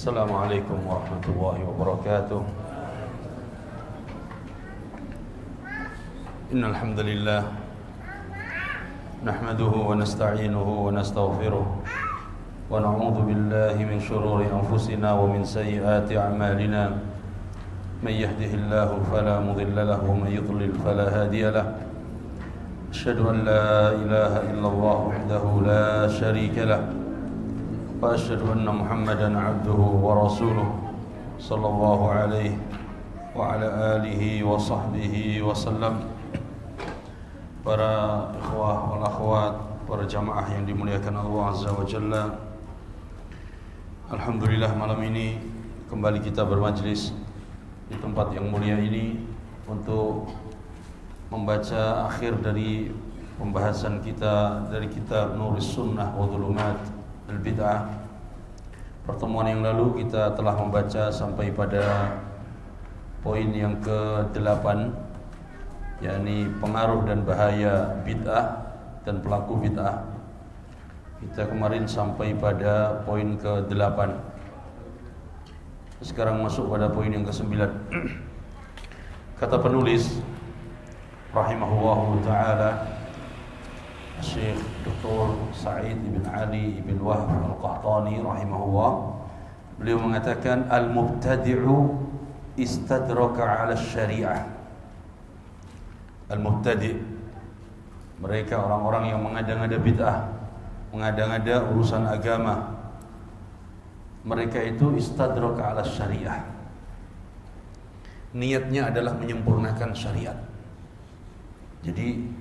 Assalamualaikum warahmatullahi wabarakatuh. Innal hamdalillah nahmaduhu wa nasta'inuhu wa nastaghfiruh wa na'udzu billahi min shururi anfusina wa min sayyiati a'malina. Man yahdihillahu fala mudilla lahu wa man yudlil fala hadiya lahu. Asyhadu an la ilaha illallah wahdahu la syarika lahu wa asyhadu anna Muhammadan 'abduhu wa rasuluh sallallahu alaihi wa ala alihi wa sahbihi wa sallam. Para ikhwah wal akhwat, para jamaah yang dimuliakan Allah Azza wa Jalla, alhamdulillah malam ini kembali kita bermajlis di tempat yang mulia ini untuk membaca akhir dari pembahasan kita dari kitab Nurus Sunnah wa Dhulumat Al-Bid'ah. Pertemuan yang lalu kita telah membaca sampai pada poin yang ke-8, yakni pengaruh dan bahaya bid'ah dan pelaku bid'ah. Kita kemarin sampai pada poin ke-8. Sekarang masuk pada poin yang ke-9. Kata penulis rahimahullahu ta'ala, Syekh Dr. Sa'id ibn Ali ibn Wahb al-Qahtani rahimahullah, beliau mengatakan al-mubtadi'u istadraka 'ala syariah. Al-mubtadi', mereka orang-orang yang mengada-ngada bid'ah, mengada-ngada urusan agama, mereka itu istadraka 'ala syariah. Niatnya adalah menyempurnakan syariat. Jadi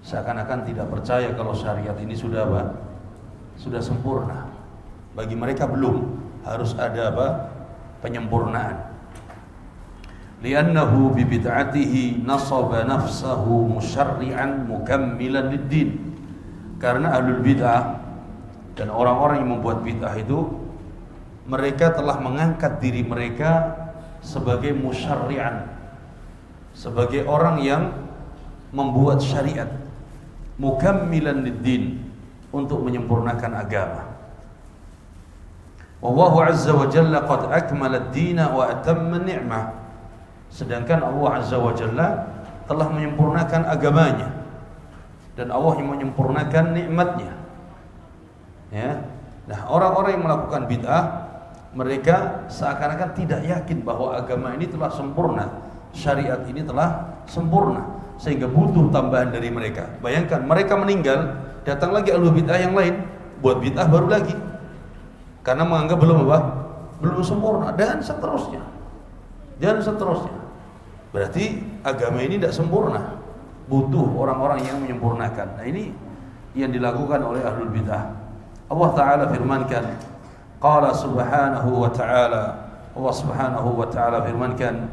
seakan-akan tidak percaya kalau syariat ini sudah apa? Sudah sempurna. Bagi mereka belum, harus ada apa? Penyempurnaan. Li'annahu bi bid'atihi nasaba nafsahu musyarri'an mukammilan lid-din. Karena ahlul bid'ah dan orang-orang yang membuat bid'ah itu, mereka telah mengangkat diri mereka sebagai musyarri'an, sebagai orang yang membuat syariat, mukammilan lid-din, untuk menyempurnakan agama. Wallahu azza wa jalla qad akmala ad-dina wa atamma ni'mah. Sedangkan Allah azza wa jalla telah menyempurnakan agamanya dan Allah yang menyempurnakan nikmatnya. Ya. Nah, orang-orang yang melakukan bid'ah, mereka seakan-akan tidak yakin bahwa agama ini telah sempurna, syariat ini telah sempurna, sehingga butuh tambahan dari mereka. Bayangkan mereka meninggal, datang lagi ahlu bid'ah yang lain, buat bid'ah baru lagi, karena menganggap belum apa? Belum sempurna, dan seterusnya. Dan seterusnya. Berarti agama ini tidak sempurna, butuh orang-orang yang menyempurnakan. Nah, ini yang dilakukan oleh ahlul bid'ah. Allah Ta'ala firmankan, qala subhanahu wa ta'ala, Allah subhanahu wa ta'ala firmankan,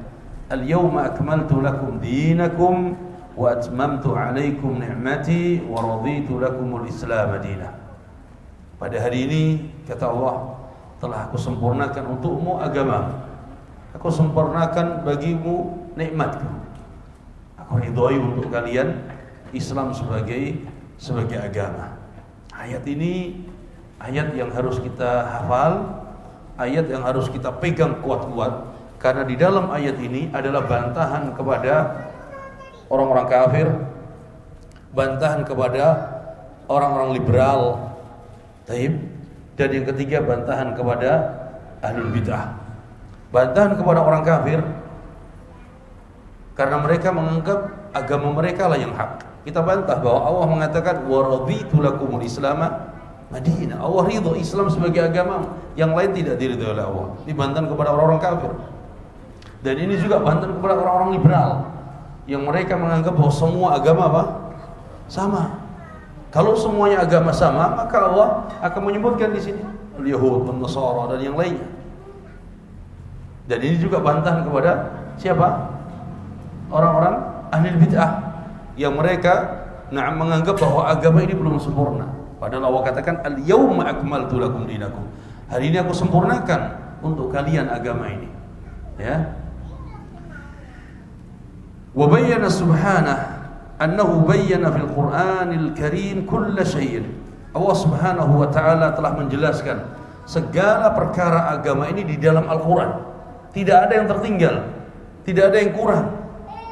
al-yawma akmaltu lakum dinakum wa atmamtu alaikum ni'mati wa raditu lakumul islam madinah. Pada hari ini, kata Allah, telah aku sempurnakan untukmu agama, aku sempurnakan bagimu nikmatku, aku ridhoi untuk kalian Islam sebagai agama. Ayat ini ayat yang harus kita hafal, ayat yang harus kita pegang kuat-kuat, karena di dalam ayat ini adalah bantahan kepada orang-orang kafir, bantahan kepada orang-orang liberal, taib, dan yang ketiga bantahan kepada ahlul bid'ah. Bantahan kepada orang kafir karena mereka menganggap agama mereka lah yang hak. Kita bantah bahwa Allah mengatakan wa raditu lakumul islama madinah. Allah ridho Islam sebagai agama, yang lain tidak diridhoi oleh Allah. Ini bantahan kepada orang-orang kafir. Dan ini juga bantahan kepada orang-orang liberal yang mereka menganggap bahwa semua agama apa? Sama. Kalau semuanya agama sama, maka Allah akan menyebutkan di sini al-Yahud, an-Nasara dan yang lainnya. Dan ini juga bantahan kepada siapa? Orang-orang ahli bid'ah yang mereka menganggap bahwa agama ini belum sempurna. Padahal Allah katakan al-yawma akmaltu lakum dinakum. Hari ini aku sempurnakan untuk kalian agama ini. Ya. Wa bayyana subhanahu annahu bayyana fil Qur'anil Karim kull syai'in. Allah Subhanahu wa taala telah menjelaskan segala perkara agama ini di dalam Al-Quran. Tidak ada yang tertinggal, tidak ada yang kurang.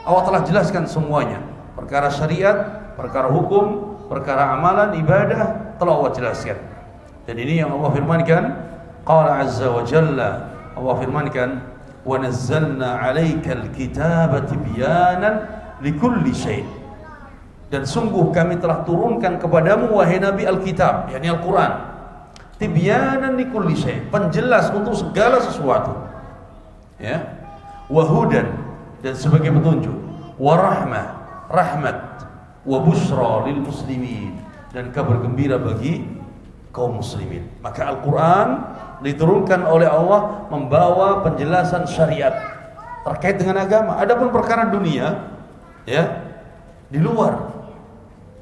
Allah telah jelaskan semuanya. Perkara syariat, perkara hukum, perkara amalan, ibadah, telah Allah jelaskan. Dan ini yang Allah firmankan, qala azza wa jalla, Allah firmankan, wa nazzalna 'alaikal kitaba tibyanan likulli syai'. Dan sungguh kami telah turunkan kepadamu wahai Nabi Alkitab, yakni Al-Quran, tibyanan likulli syai', penjelas untuk segala sesuatu, ya, wahudan, dan sebagai petunjuk, warahmah, rahmat, wa busyra lil muslimin, dan kabar gembira bagi kaum muslimin. Maka Al-Quran diturunkan oleh Allah membawa penjelasan syariat terkait dengan agama. Adapun perkara dunia, ya, di luar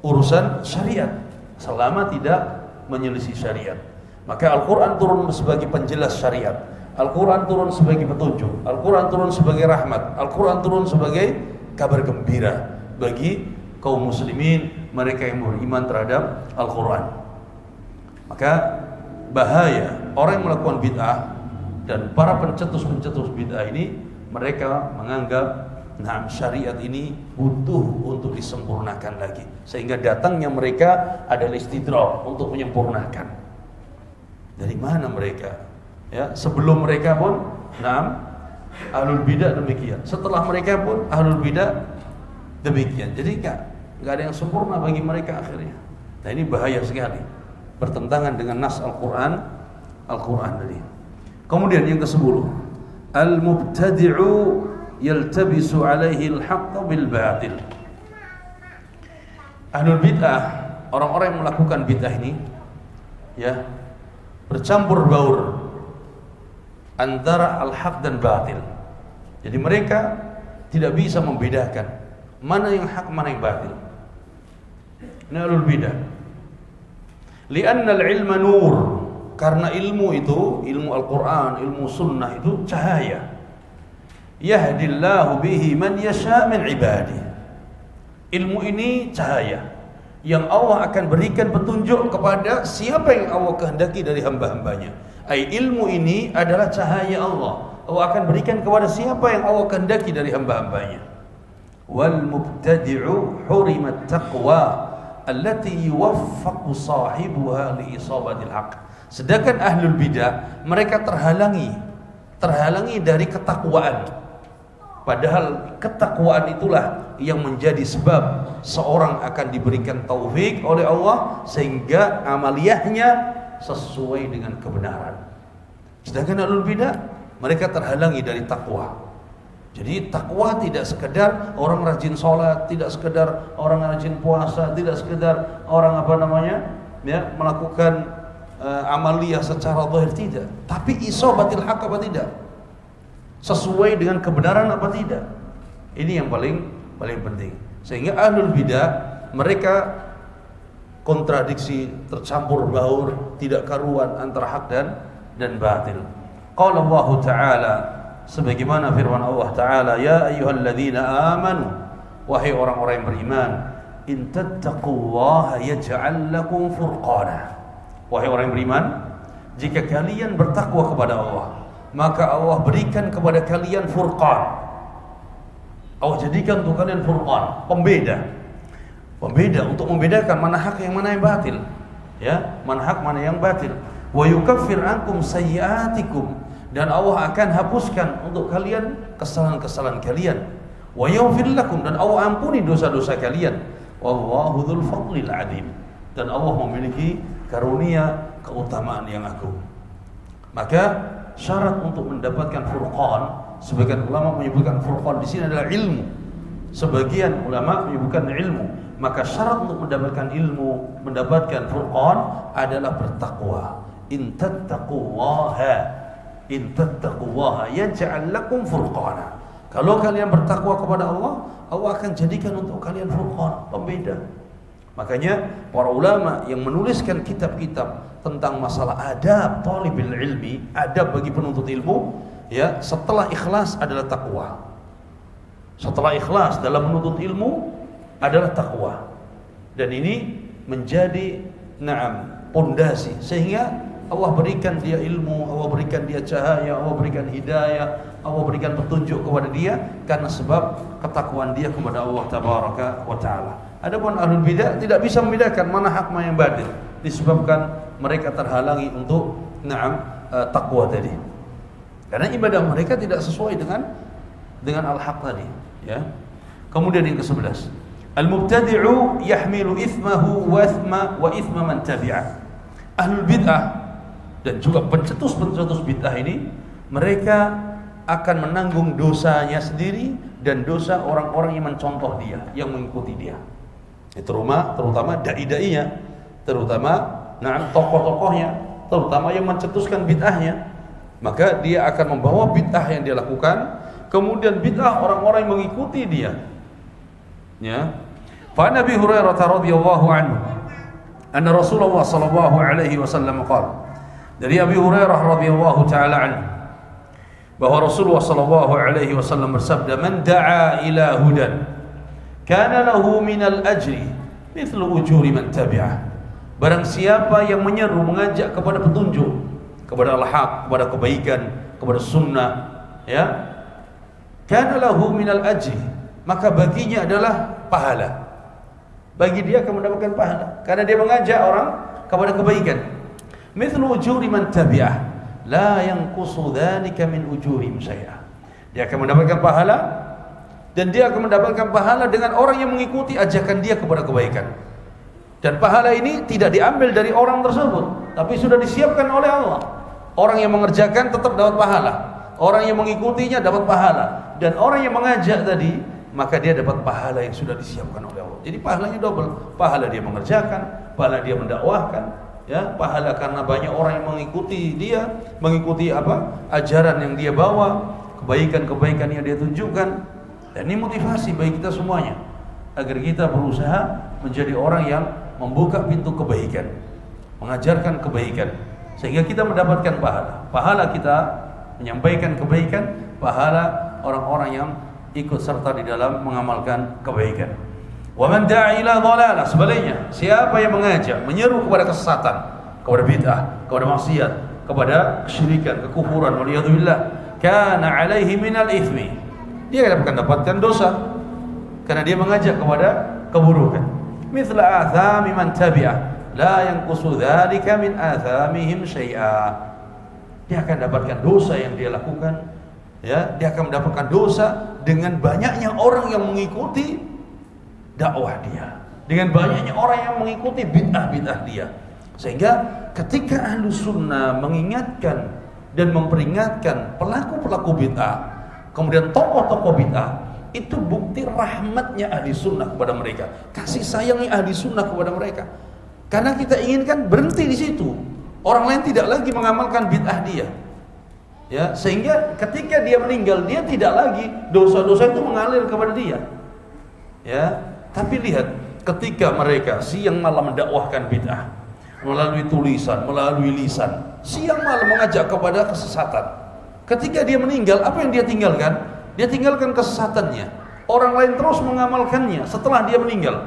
urusan syariat selama tidak menyelisih syariat. Maka Al-Quran turun sebagai penjelas syariat, Al-Quran turun sebagai petunjuk, Al-Quran turun sebagai rahmat, Al-Quran turun sebagai kabar gembira bagi kaum muslimin, mereka yang beriman terhadap Al-Quran. Maka bahaya orang yang melakukan bid'ah dan para pencetus-pencetus bid'ah ini, mereka menganggap syariat ini butuh untuk disempurnakan lagi, sehingga datangnya mereka adalah istidrak untuk menyempurnakan. Dari mana mereka? Ya, sebelum mereka pun ahlul bidah demikian, setelah mereka pun ahlul bidah demikian. Jadi enggak ada yang sempurna bagi mereka akhirnya. Nah, ini bahaya sekali, bertentangan dengan nas Al-Quran tadi. Kemudian yang ke-10, al-mubtadi'u yaltabisu alaihi al-haqq bil batil. Ahlul bid'ah, orang-orang yang melakukan bid'ah ini, ya, bercampur baur antara al-haq dan batil. Jadi mereka tidak bisa membedakan mana yang hak, mana yang batil. Ini ahlul bid'ah. Li'anna al-ilma nur, karena ilmu itu, ilmu Al-Quran, ilmu sunnah itu cahaya. Yahdillahu bihi man yasha' min ibadihi. Ilmu ini cahaya yang Allah akan berikan petunjuk kepada siapa yang Allah kehendaki dari hamba-hambanya. Ilmu ini adalah cahaya Allah. Allah akan berikan kepada siapa yang Allah kehendaki dari hamba-hambanya. Wal mubtadi'u hurimat taqwa allati yuwaffaqu sahibuha li isabatil haqq. Sedangkan ahlul bidah, mereka terhalangi dari ketakwaan. Padahal ketakwaan itulah yang menjadi sebab seorang akan diberikan taufik oleh Allah sehingga amaliyahnya sesuai dengan kebenaran. Sedangkan ahlul bidah, mereka terhalangi dari takwa. Jadi takwa tidak sekedar orang rajin sholat, tidak sekedar orang rajin puasa, tidak sekedar orang melakukan amaliyah secara zahir, tidak. Tapi isobatil haq apa tidak? Sesuai dengan kebenaran apa tidak? Ini yang paling penting. Sehingga ahlul bidah, mereka kontradiksi, tercampur baur, tidak karuan antara hak dan batil. Qala Allah Ta'ala, sebagaimana firman Allah Ta'ala, ya ayyuhalladzina amanu, wahai orang-orang yang beriman, in tattaqullaha yaj'al lakum furqana. Wahai orang yang beriman, jika kalian bertakwa kepada Allah, maka Allah berikan kepada kalian furqan. Allah jadikan untuk kalian furqan, pembeda untuk membedakan mana hak yang mana yang batil, ya, mana hak mana yang batil. Wa yukaffir ankum sayyi'atikum, dan Allah akan hapuskan untuk kalian kesalahan-kesalahan kalian. Wa yaghfir lakum, dan Allah ampuni dosa-dosa kalian. Wallahu dzul fadlil 'adzim, dan Allah memiliki karunia keutamaan yang agung. Maka syarat untuk mendapatkan furqan, sebagian ulama menyebutkan furqan di sini adalah ilmu. Sebagian ulama menyebutkan ilmu. Maka syarat untuk mendapatkan ilmu, mendapatkan furqan adalah bertakwa. In tattaqullaha yaj'al lakum furqana. Kalau kalian bertakwa kepada Allah, Allah akan jadikan untuk kalian furqan, pembeda. Makanya para ulama yang menuliskan kitab-kitab tentang masalah adab thalibil ilmi, adab bagi penuntut ilmu, ya, setelah ikhlas adalah takwa. Setelah ikhlas dalam menuntut ilmu adalah takwa. Dan ini menjadi pondasi sehingga Allah berikan dia ilmu, Allah berikan dia cahaya, Allah berikan hidayah, Allah berikan petunjuk kepada dia karena sebab ketakwaan dia kepada Allah Tabaraka wa Ta'ala. Adapun ahlul bidah tidak bisa membedakan mana hak mana yang batil disebabkan mereka terhalangi untuk takwa tadi. Karena ibadah mereka tidak sesuai dengan al-haq tadi, ya. Kemudian yang ke-11, al-mubtadi'u yahmilu ithmahu wa ithma man tabi'ah. Ahlul bid'ah dan juga pencetus-pencetus bid'ah ini, mereka akan menanggung dosanya sendiri dan dosa orang-orang yang mencontoh dia, yang mengikuti dia. Terutama dai-dainya, terutama tokoh-tokohnya, terutama yang mencetuskan bid'ahnya. Maka dia akan membawa bid'ah yang dia lakukan, kemudian bid'ah orang-orang yang mengikuti dia. Ya. Fa Nabi Hurairah radhiyallahu anhu anna Rasulullah sallallahu alaihi wasallam qala. Dari Abi Hurairah radhiyallahu taala anhu bahwa Rasulullah sallallahu alaihi wasallam bersabda, "Man da'a ila hudan kana lahu minal ajri mithlu ujuri man tabi'ah." Barang siapa yang menyeru, mengajak kepada petunjuk, kepada al-haq, kepada kebaikan, kepada sunnah, ya, kana lahu minal ajri, maka baginya adalah pahala. Bagi dia akan mendapatkan pahala karena dia mengajak orang kepada kebaikan. Mithlu ujuri man tabi'ah la yanqusu dzalika min ujurihim syai'a. Dia akan mendapatkan pahala dan dia akan mendapatkan pahala dengan orang yang mengikuti ajakan dia kepada kebaikan. Dan pahala ini tidak diambil dari orang tersebut, tapi sudah disiapkan oleh Allah. Orang yang mengerjakan tetap dapat pahala, orang yang mengikutinya dapat pahala, dan orang yang mengajak tadi, maka dia dapat pahala yang sudah disiapkan oleh Allah. Jadi pahalanya double, pahala dia mengerjakan, pahala dia mendakwahkan, ya, pahala karena banyak orang yang mengikuti dia, mengikuti ajaran yang dia bawa, kebaikan-kebaikan yang dia tunjukkan. Dan ini motivasi bagi kita semuanya agar kita berusaha menjadi orang yang membuka pintu kebaikan, mengajarkan kebaikan, sehingga kita mendapatkan pahala. Pahala kita menyampaikan kebaikan, pahala orang-orang yang ikut serta di dalam mengamalkan kebaikan. Wa man da'a ila dhalalah, sebaliknya, siapa yang mengajak, menyeru kepada kesesatan, kepada bid'ah, kepada maksiat, kepada kesyirikan, kekufuran, waliyadzubillah, kana 'alaihi minal itsmi. Dia akan mendapatkan dosa karena dia mengajak kepada keburukan. Mithla athami man tabi'ah la yanqusu dzalika min athamihim syai'a. Dia akan mendapatkan dosa yang dia lakukan, ya, dia akan mendapatkan dosa dengan banyaknya orang yang mengikuti dakwah dia, dengan banyaknya orang yang mengikuti bid'ah-bid'ah dia. Sehingga ketika Ahlus Sunnah mengingatkan dan memperingatkan pelaku-pelaku bid'ah, kemudian tokoh-tokoh bid'ah, itu bukti rahmatnya ahli sunnah kepada mereka, kasih sayangnya ahli sunnah kepada mereka. Karena kita inginkan berhenti di situ, orang lain tidak lagi mengamalkan bid'ah dia, ya, sehingga ketika dia meninggal, dia tidak lagi dosa-dosa itu mengalir kepada dia, ya. Tapi lihat, ketika mereka siang malam mendakwahkan bid'ah melalui tulisan, melalui lisan, siang malam mengajak kepada kesesatan, ketika dia meninggal, apa yang dia tinggalkan? Dia tinggalkan kesesatannya. Orang lain terus mengamalkannya setelah dia meninggal.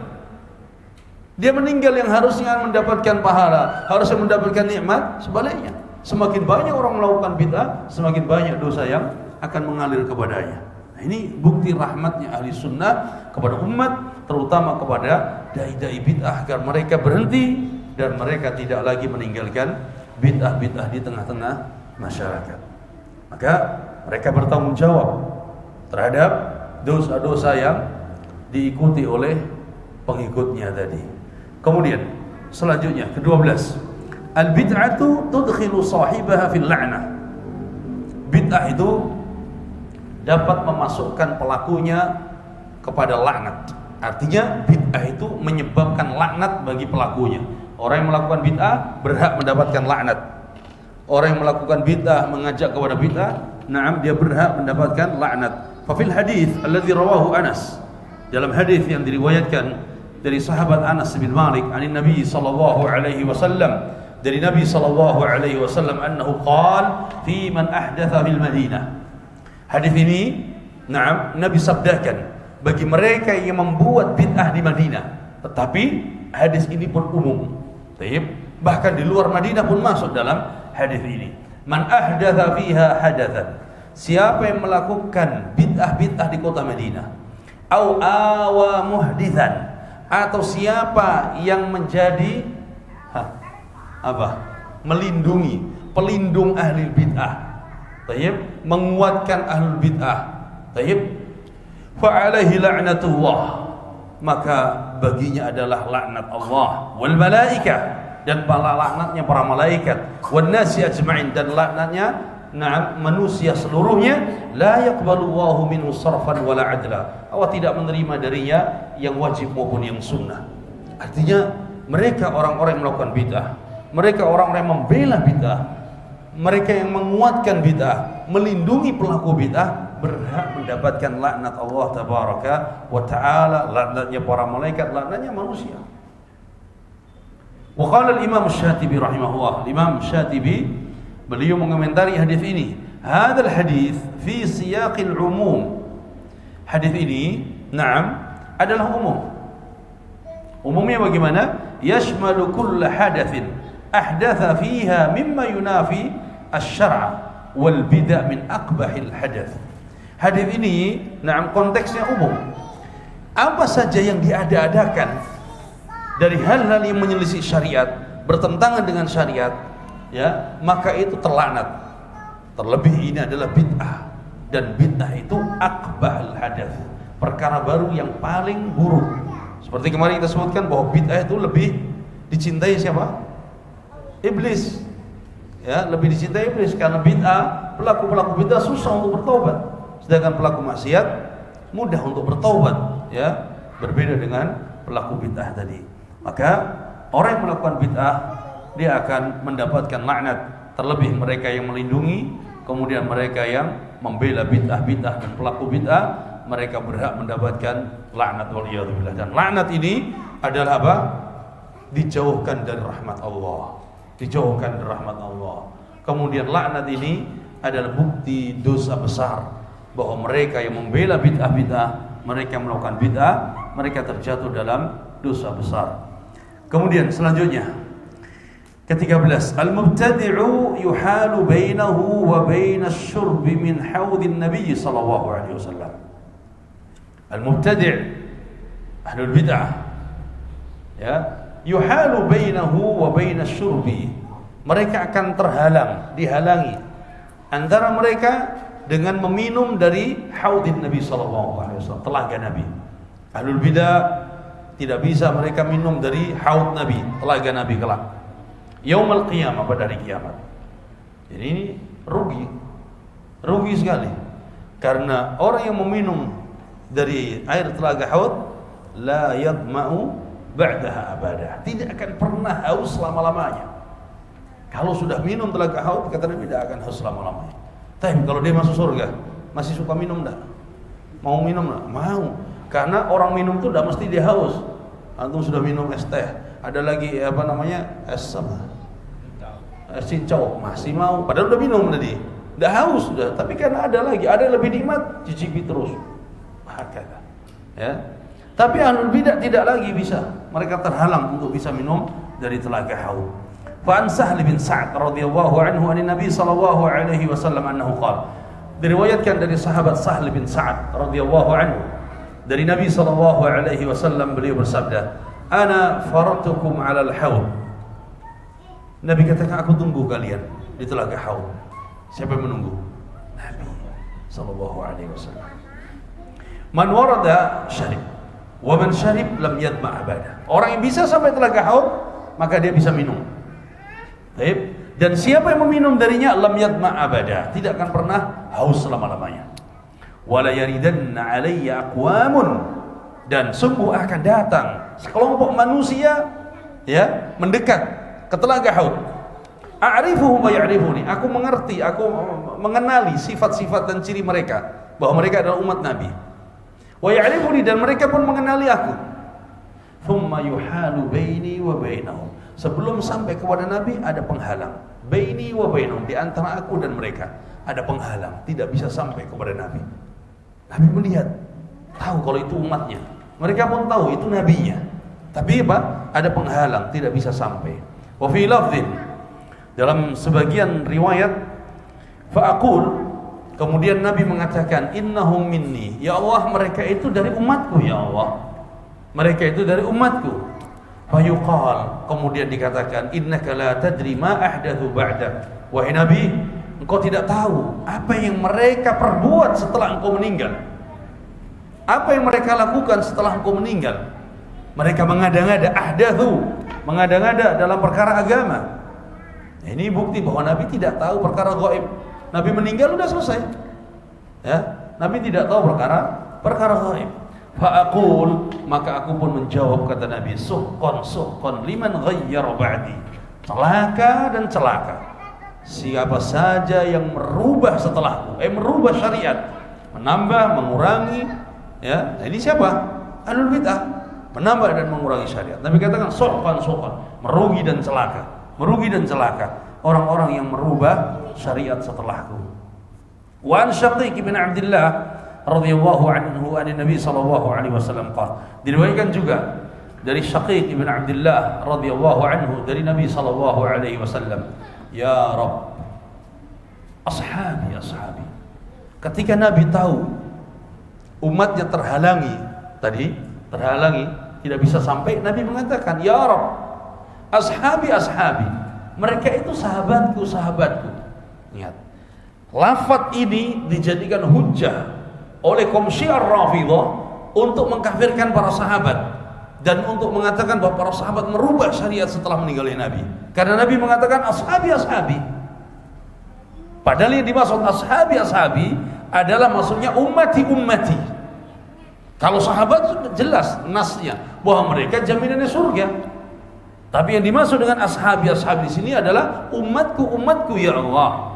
Dia meninggal yang harusnya mendapatkan pahala, harusnya mendapatkan nikmat, sebaliknya. Semakin banyak orang melakukan bid'ah, semakin banyak dosa yang akan mengalir kepadanya. Nah, ini bukti rahmatnya ahli sunnah kepada umat, terutama kepada dai-dai bid'ah, agar mereka berhenti dan mereka tidak lagi meninggalkan bid'ah-bid'ah di tengah-tengah masyarakat. Maka mereka bertanggung jawab terhadap dosa-dosa yang diikuti oleh pengikutnya tadi. Kemudian selanjutnya ke-12, al-bid'atu tudkhilu sahibaha fil la'nah. Bid'ah itu dapat memasukkan pelakunya kepada laknat. Artinya bid'ah itu menyebabkan laknat bagi pelakunya. Orang yang melakukan bid'ah berhak mendapatkan laknat. Orang yang melakukan bid'ah, mengajak kepada bid'ah, na'am, dia berhak mendapatkan laknat. Fafil hadis alladhi rawahu Anas, dalam hadis yang diriwayatkan dari sahabat Anas bin Malik dari Nabi sallallahu alaihi wasallam, dari Nabi sallallahu alaihi wasallam, annahu qala fi man ahdatha fil Madinah. Hadis ini, na'am, Nabi sabdakan bagi mereka yang membuat bid'ah di Madinah. Tetapi hadis ini pun umum. Baik, Bahkan di luar Madinah pun masuk dalam hadis ini. Man ahdatha fiha hadathan. Siapa yang melakukan bid'ah-bid'ah di kota Madinah, au awa muhdithan, atau siapa yang menjadi melindungi, pelindung ahli bid'ah, tayyib, menguatkan ahli bid'ah, tayyib, fa alaihi la'natullah, maka baginya adalah laknat Allah, wal malaikah, dan laknatnya para malaikat, wan nasi ajma'in, dan laknatnya manusia seluruhnya. La yaqbalullahu minhu sarfan wala adla. Allah tidak menerima darinya yang wajib maupun yang sunnah. Artinya mereka orang-orang yang melakukan bid'ah, mereka orang-orang yang membela bid'ah, mereka yang menguatkan bid'ah, melindungi pelaku bid'ah, berhak mendapatkan laknat Allah tabaraka wa ta'ala, laknatnya para malaikat, laknatnya manusia. Wa qala al-Imam Syatibi rahimahullah, Imam Syatibi beliau mengomentari hadis ini, hadzal hadis fi siyaqil umum. Hadis ini adalah umum. Umumnya bagaimana? Yashmalu kull hadatsin ahdatha fiha mimma yunafi asy-syar'a wal bid'ah min aqbahil hadath. Hadis ini konteksnya umum. Apa saja yang diada-adakan dari hal-hal yang menyelisih syariat, bertentangan dengan syariat, ya, maka itu terlaknat. Terlebih ini adalah bid'ah, dan bid'ah itu akbahul hadath, perkara baru yang paling buruk. Seperti kemarin kita sebutkan bahwa bid'ah itu lebih dicintai siapa? Iblis. Ya, lebih dicintai iblis karena bid'ah, pelaku bid'ah susah untuk bertobat, sedangkan pelaku maksiat mudah untuk bertobat, ya, berbeda dengan pelaku bid'ah tadi. Maka orang yang melakukan bid'ah dia akan mendapatkan laknat, terlebih mereka yang melindungi, kemudian mereka yang membela bid'ah dan pelaku bid'ah, mereka berhak mendapatkan laknat waliyadzubillah. Dan laknat ini adalah apa? Dijauhkan dari rahmat Allah, dijauhkan dari rahmat Allah. Kemudian laknat ini adalah bukti dosa besar, bahwa mereka yang membela bid'ah, mereka yang melakukan bid'ah, mereka terjatuh dalam dosa besar. Kemudian selanjutnya ke-13, al-mubtadi'u yuhalu bainahu wa bainas syurbi min haudin nabiy sallallahu alaihi wasallam. Al-mubtadi' ahlul bid'ah, ya, yuhalu bainahu wa bainas syurbi, mereka akan dihalangi antara mereka dengan meminum dari haudin Nabi sallallahu alaihi wasallam, telaga Nabi. Ahlul bid'ah tidak bisa mereka minum dari haud Nabi, telaga Nabi kelak yaumul qiyamah, pada hari kiamat. Jadi ini rugi sekali, karena orang yang meminum dari air telaga haud la yadma'u ba'daha abada, tidak akan pernah haus selama-lamanya. Kalau sudah minum telaga haud, kata Nabi, tidak akan haus selama-lamanya. Tapi kalau dia masuk surga, masih suka minum enggak? Mau minum enggak? Mau. Karena orang minum itu tidak mesti dia haus. Antum sudah minum es teh, ada lagi es cincau, masih mau, padahal udah minum tadi, udah haus sudah, tapi karena ada lagi, ada yang lebih nikmat, cicipi terus. Hakata, ya. Tapi ahlul bidah tidak lagi bisa, mereka terhalang untuk bisa minum dari telaga haud. Fa an Sahl bin Sa'd radhiyallahu anhu an Nabi sallallahu alaihi wasallam annahu qala, diriwayatkan dari sahabat Sahl bin Sa'd radhiyallahu anhu dari Nabi sallallahu alaihi wasallam, beliau bersabda, ana faratukum 'alal haud. Nabi katakan, aku tunggu kalian di telaga haud. Siapa yang menunggu? Nabi sallallahu alaihi wasallam. Man warada syarib, wa man syarib lam yadma abada. Orang yang bisa sampai telaga haud, maka dia bisa minum. Baik. Dan siapa yang meminum darinya, lam yadma abada, tidak akan pernah haus selama-lamanya. Wala yaridanna alayya aqwamun, dan sungguh akan datang sekelompok manusia, ya, mendekat ke telaga haud. A'rifuhum wa ya'rifuni, aku mengerti, aku mengenali sifat-sifat dan ciri mereka, bahwa mereka adalah umat Nabi. Wa ya'rifuni, dan mereka pun mengenali aku. Thumma yuhalu baini wa bainahum, sebelum sampai kepada Nabi ada penghalang. Baini wa bainahum, di antara aku dan mereka ada penghalang, tidak bisa sampai kepada Nabi. Nabi melihat, tahu kalau itu umatnya, mereka pun tahu itu nabinya, tapi apa? Ada penghalang, tidak bisa sampai. Wa fi lafdhin, dalam sebagian riwayat, fa'aqul, kemudian Nabi mengatakan, innahum minni, ya Allah, mereka itu dari umatku, ya Allah, mereka itu dari umatku. Fayuqal, kemudian dikatakan, innaka la tadri ma ahdathu ba'dak, wahai Nabi, engkau tidak tahu apa yang mereka perbuat setelah engkau meninggal. Apa yang mereka lakukan setelah engkau meninggal? Mereka mengada-ngada, ahdathu, mengada-ngada dalam perkara agama. Ini bukti bahwa Nabi tidak tahu perkara gaib. Nabi meninggal sudah selesai. Ya, Nabi tidak tahu perkara gaib. Fa'aqul, maka aku pun menjawab, kata Nabi, suhqan liman ghayyara ba'di. Celaka dan celaka siapa saja yang merubah setelahku, merubah syariat, menambah, mengurangi, ya. Nah, ini siapa? Ahlul bid'ah, menambah dan mengurangi syariat. Nabi katakan suhqan, merugi dan celaka orang-orang yang merubah syariat setelahku. Wa an Syaqiq bin Abdullah radhiyallahu anhu an Nabi sallallahu alaihi wasallam qala, diriwayatkan juga dari Syaqiq bin Abdullah radhiyallahu anhu dari Nabi sallallahu alaihi wasallam, ya Rabb, ashabi. Ketika Nabi tahu umatnya terhalangi, tidak bisa sampai, Nabi mengatakan, ya Rabb, ashabi, mereka itu sahabatku. Ingat, lafaz ini dijadikan hujjah oleh kaum Syiah Rafidhah untuk mengkafirkan para sahabat dan untuk mengatakan bahwa para sahabat merubah syariat setelah meninggalnya Nabi. Karena Nabi mengatakan ashabi. Padahal yang dimaksud ashabi adalah maksudnya ummati. Kalau sahabat jelas nasnya bahwa mereka jaminannya surga. Tapi yang dimaksud dengan ashabi di sini adalah umatku ya Allah.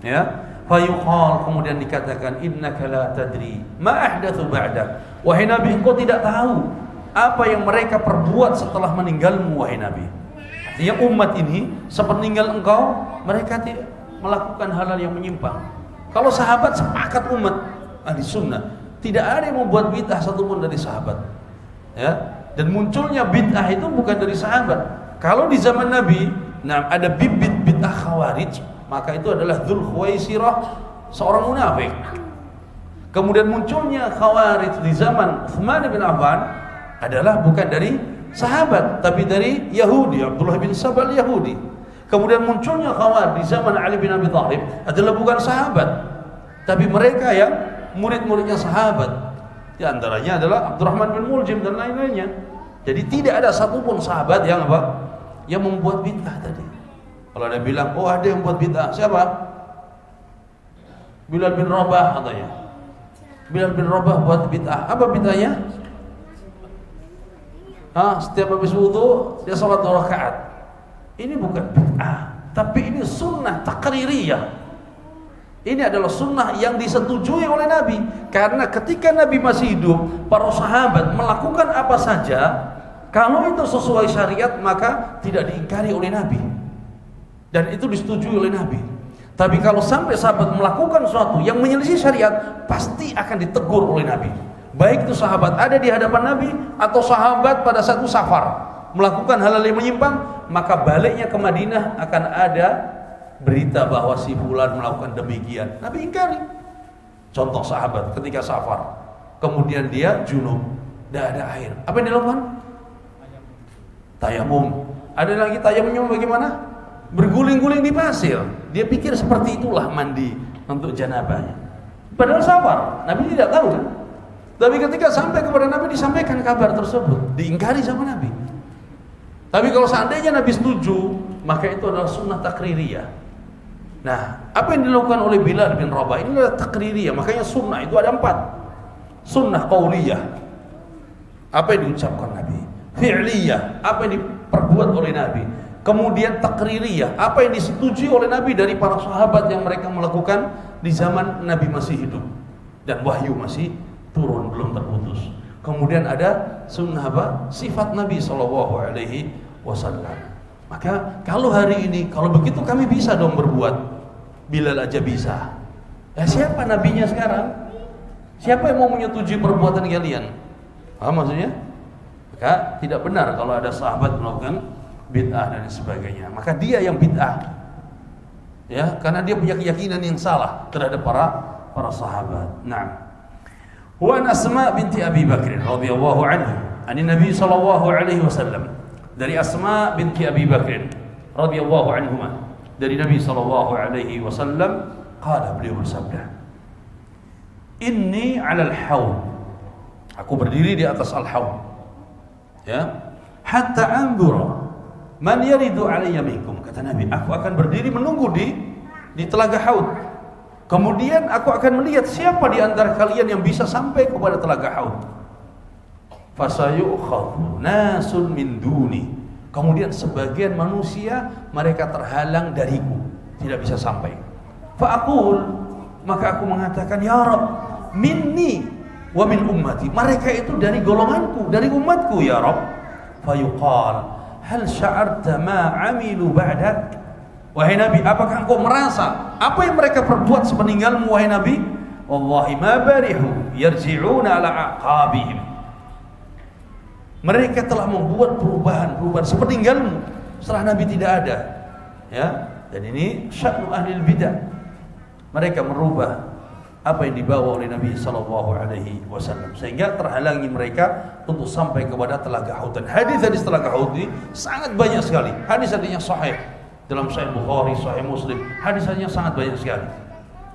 Ya. Fayuqal, kemudian dikatakan, innaka la tadri ma ahdatsu ba'dak. Wahai Nabi, engkau tidak tahu apa yang mereka perbuat setelah meninggalmu, wahai Nabi. Artinya umat ini sepeninggal engkau, mereka tidak melakukan hal-hal yang menyimpang. Kalau sahabat sepakat umat ahli sunnah, tidak ada yang membuat bid'ah satupun dari sahabat. Ya. Dan munculnya bid'ah itu bukan dari sahabat. Kalau di zaman Nabi, ada bibit bid'ah khawarij, maka itu adalah Dzul Khuwaisirah, seorang munafik. Kemudian munculnya khawarij di zaman Utsman bin Affan adalah bukan dari sahabat, tapi dari Yahudi, Abdullah bin Sabal Yahudi. Kemudian munculnya khawarij di zaman Ali bin Abi Thalib adalah bukan sahabat, tapi mereka yang murid-muridnya sahabat. Di antaranya adalah Abdurrahman bin Muljim dan lain-lainnya. Jadi tidak ada satupun sahabat yang yang membuat bid'ah tadi. Kalau ada bilang, oh ada yang buat bid'ah, siapa? Bilal bin Rabah katanya. Bilal bin Rabah buat bid'ah. Apa bid'ahnya? Setiap habis wudu dia salat 2 rakaat. Ini bukan bid'ah, tapi ini sunnah taqririyah. Ini adalah sunnah yang disetujui oleh Nabi. Karena ketika Nabi masih hidup, para sahabat melakukan apa saja, kalau itu sesuai syariat maka tidak diingkari oleh Nabi, dan itu disetujui oleh Nabi. Tapi kalau sampai sahabat melakukan sesuatu yang menyelisih syariat, pasti akan ditegur oleh Nabi. Baik itu sahabat ada di hadapan Nabi atau sahabat pada satu safar melakukan hal-hal yang menyimpang, maka baliknya ke Madinah akan ada berita bahwa si fulan melakukan demikian. Nabi ingkari. Contoh sahabat ketika safar, kemudian dia junub, tidak ada air. Apa yang dilakukan? Tayamum. Ada lagi tayamumnya bagaimana? Berguling-guling di pasir. Dia pikir seperti itulah mandi untuk janabahnya. Padahal safar, Nabi tidak tahu kan? Tapi ketika sampai kepada Nabi disampaikan kabar tersebut, diingkari sama Nabi. Tapi kalau seandainya Nabi setuju, maka itu adalah sunnah takririyah. Nah, apa yang dilakukan oleh Bilal bin Rabah ini adalah takririyah. Makanya sunnah itu ada 4. Sunnah qauliyah, apa yang diucapkan Nabi. Fi'liyah, apa yang diperbuat oleh Nabi. Kemudian takririyah, apa yang disetujui oleh Nabi dari para sahabat yang mereka melakukan di zaman Nabi masih hidup dan wahyu masih turun, belum terputus. Kemudian ada sunnah apa? Sifat Nabi SAW. Maka kalau hari ini, kalau begitu kami bisa dong berbuat. Bilal aja bisa. Ya siapa nabinya sekarang? Siapa yang mau menyetujui perbuatan kalian? Maksudnya? Maka tidak benar kalau ada sahabat melakukan bid'ah dan sebagainya. Maka dia yang bid'ah, ya, karena dia punya keyakinan yang salah terhadap para sahabat. Naam. Wa Asma binti Abi Bakr radhiyallahu anhu, ani Nabi sallallahu alaihi wasallam, dari Asma binti Abi Bakr radhiyallahu anhuma, dari Nabi sallallahu alaihi wasallam, qala, beliau bersabda, inni 'alal haud, aku berdiri di atas al-haud, ya, hatta anzura man yaridu alayya minkum, kata Nabi, aku akan berdiri menunggu di telaga haud. Kemudian aku akan melihat siapa di antara kalian yang bisa sampai kepada telaga haud. Fasayukhadhu nasun min duni, kemudian sebagian manusia mereka terhalang dariku, tidak bisa sampai. Fa'aqul, maka aku mengatakan, ya Rabb, minni wa min ummati, mereka itu dari golonganku, dari umatku ya Rabb. Fayuqal, hal sya'arta ma 'amilu ba'dak, wahai Nabi, apakah engkau merasa apa yang mereka perbuat sepeninggalmu wahai Nabi? Wallahi ma barihu yarji'una ala aqabihim, mereka telah membuat perubahan sepeninggalmu, setelah Nabi tidak ada, ya. Dan ini sya'nu ahli bidah, mereka merubah apa yang dibawa oleh Nabi sallallahu alaihi wasallam, sehingga terhalangi mereka untuk sampai kepada telaga Haud. Dan hadis-hadis telaga Haud ini sangat banyak sekali, hadis-hadisnya sahih dalam Sahih Bukhari, Sahih Muslim, hadis-hadisnya sangat banyak sekali,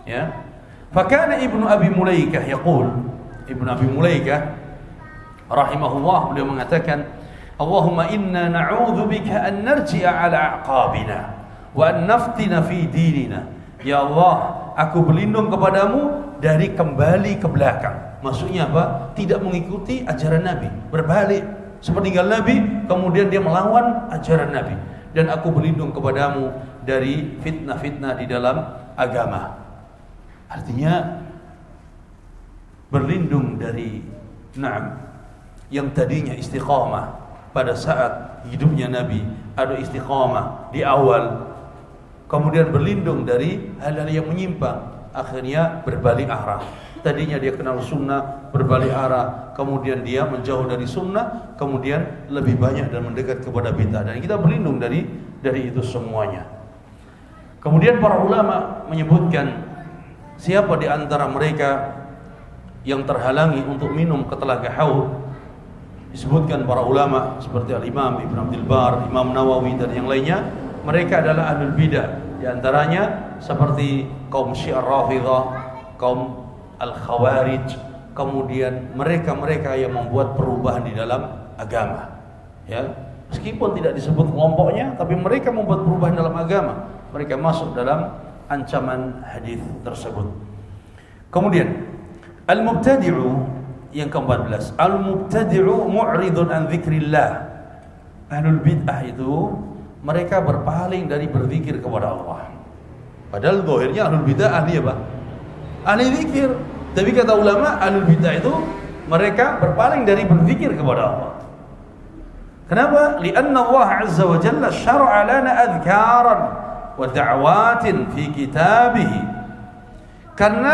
ya. Fakana Ibnu Abi Mulaikah yaqul, Ibnu Abi Mulaikah rahimahullah, beliau mengatakan, Allahumma inna na'udzubika an narji'a ala aqabina wa an naftina fi dinina, ya Allah, aku berlindung kepadamu dari kembali ke belakang. Maksudnya apa? Tidak mengikuti ajaran Nabi, berbalik sepeninggal Nabi, kemudian dia melawan ajaran Nabi. Dan aku berlindung kepadamu dari fitnah-fitnah di dalam agama. Artinya berlindung dari yang tadinya istiqamah pada saat hidupnya Nabi, ada istiqamah di awal, kemudian berlindung dari hal-hal yang menyimpang, akhirnya berbalik arah. Tadinya dia kenal sunnah, berbalik arah, kemudian dia menjauh dari sunnah, kemudian lebih banyak dan mendekat kepada bid'ah. Dan kita berlindung dari itu semuanya. Kemudian para ulama menyebutkan siapa di antara mereka yang terhalangi untuk minum ke telaga Haud. Disebutkan para ulama seperti Al-Imam Ibn Abdul Bar, Imam Nawawi dan yang lainnya, mereka adalah ahlul bidah. Di antaranya seperti kaum Syiah Rafidhah, kaum Al-Khawarij, kemudian mereka-mereka yang membuat perubahan di dalam agama, ya. Meskipun tidak disebut kelompoknya, tapi mereka membuat perubahan dalam agama, mereka masuk dalam ancaman hadis tersebut. Kemudian al-mubtadi'u yang ke-14, al-mubtadi'u mu'ridun an dzikrillah. Ahlul bid'ah itu mereka berpaling dari berzikir kepada Allah. Padahal zahirnya ahlul bid'ah ahli apa? Ahli zikir. Tapi kata ulama, ahlul bid'ah itu mereka berpaling dari berzikir kepada Allah. Kenapa? Lianna Allah azza wa jalla syara'a lana adhkaran wa da'watin fi kitabih. Karena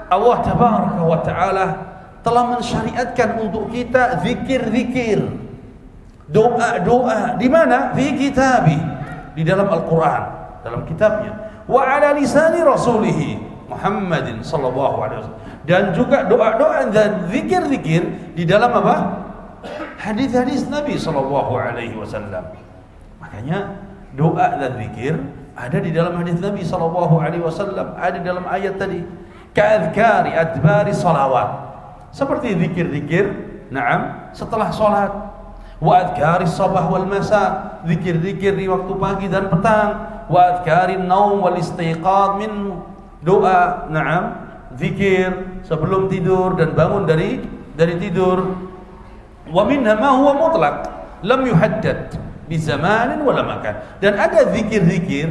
Allah tabaraka wa ta'ala telah mensyariatkan untuk kita zikir-zikir, doa-doa. Di mana? Fi kitabih, di dalam Al-Quran, dalam kitabnya. Wa ala lisani rasulih Muhammadin sallallahu alaihi wasallam. Dan juga doa-doa dan zikir-zikir di dalam apa? Hadis-hadis Nabi sallallahu alaihi wasallam. Makanya doa dan zikir ada di dalam hadis Nabi sallallahu alaihi wasallam, ada di dalam ayat tadi. Ka'adhkari adbari salawat. Seperti zikir-zikir, setelah salat. Wa adhkari sabah wal masa, zikir-zikir di waktu pagi dan petang. Wa adhkari naum wal istiqad min, doa, zikir sebelum tidur dan bangun dari tidur. Wa minha ma huwa mutlaq lam yuhaddad bi zamanin wala makan. Dan ada zikir-zikir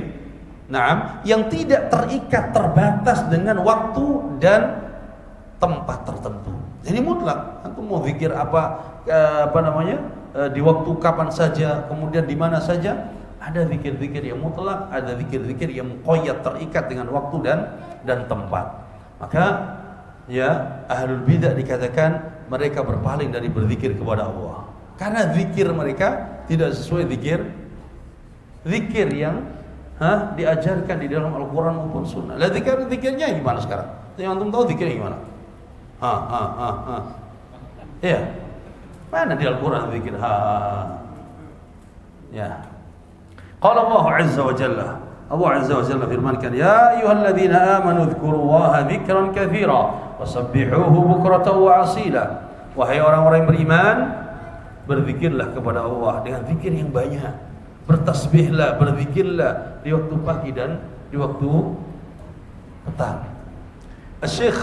yang tidak terikat, terbatas dengan waktu dan tempat tertentu. Jadi mutlak, antum mau zikir di waktu kapan saja, kemudian di mana saja. Ada zikir-zikir yang mutlak, ada zikir-zikir yang muqayyad, terikat dengan waktu dan tempat. Maka ya ahlul bidah dikatakan mereka berpaling dari berzikir kepada Allah karena zikir mereka tidak sesuai zikir zikir yang diajarkan di dalam Al-Quran maupun Sunnah. Lah zikirnya gimana sekarang? Yang antum tahu zikirnya gimana? Ya, mana di Al-Quran zikir? Ya. Qala Allah Azza wa Jalla. Allah Azza wa Jalla firmankan, ya ayyuhalladzina amanu dzkurullaha dzikran katsira wasabbihuhu bukratan wa asila. Wahai orang-orang yang beriman, berzikirlah kepada Allah dengan zikir yang banyak. Bertasbihlah, berzikirlah di waktu pagi dan di waktu petang. Syekh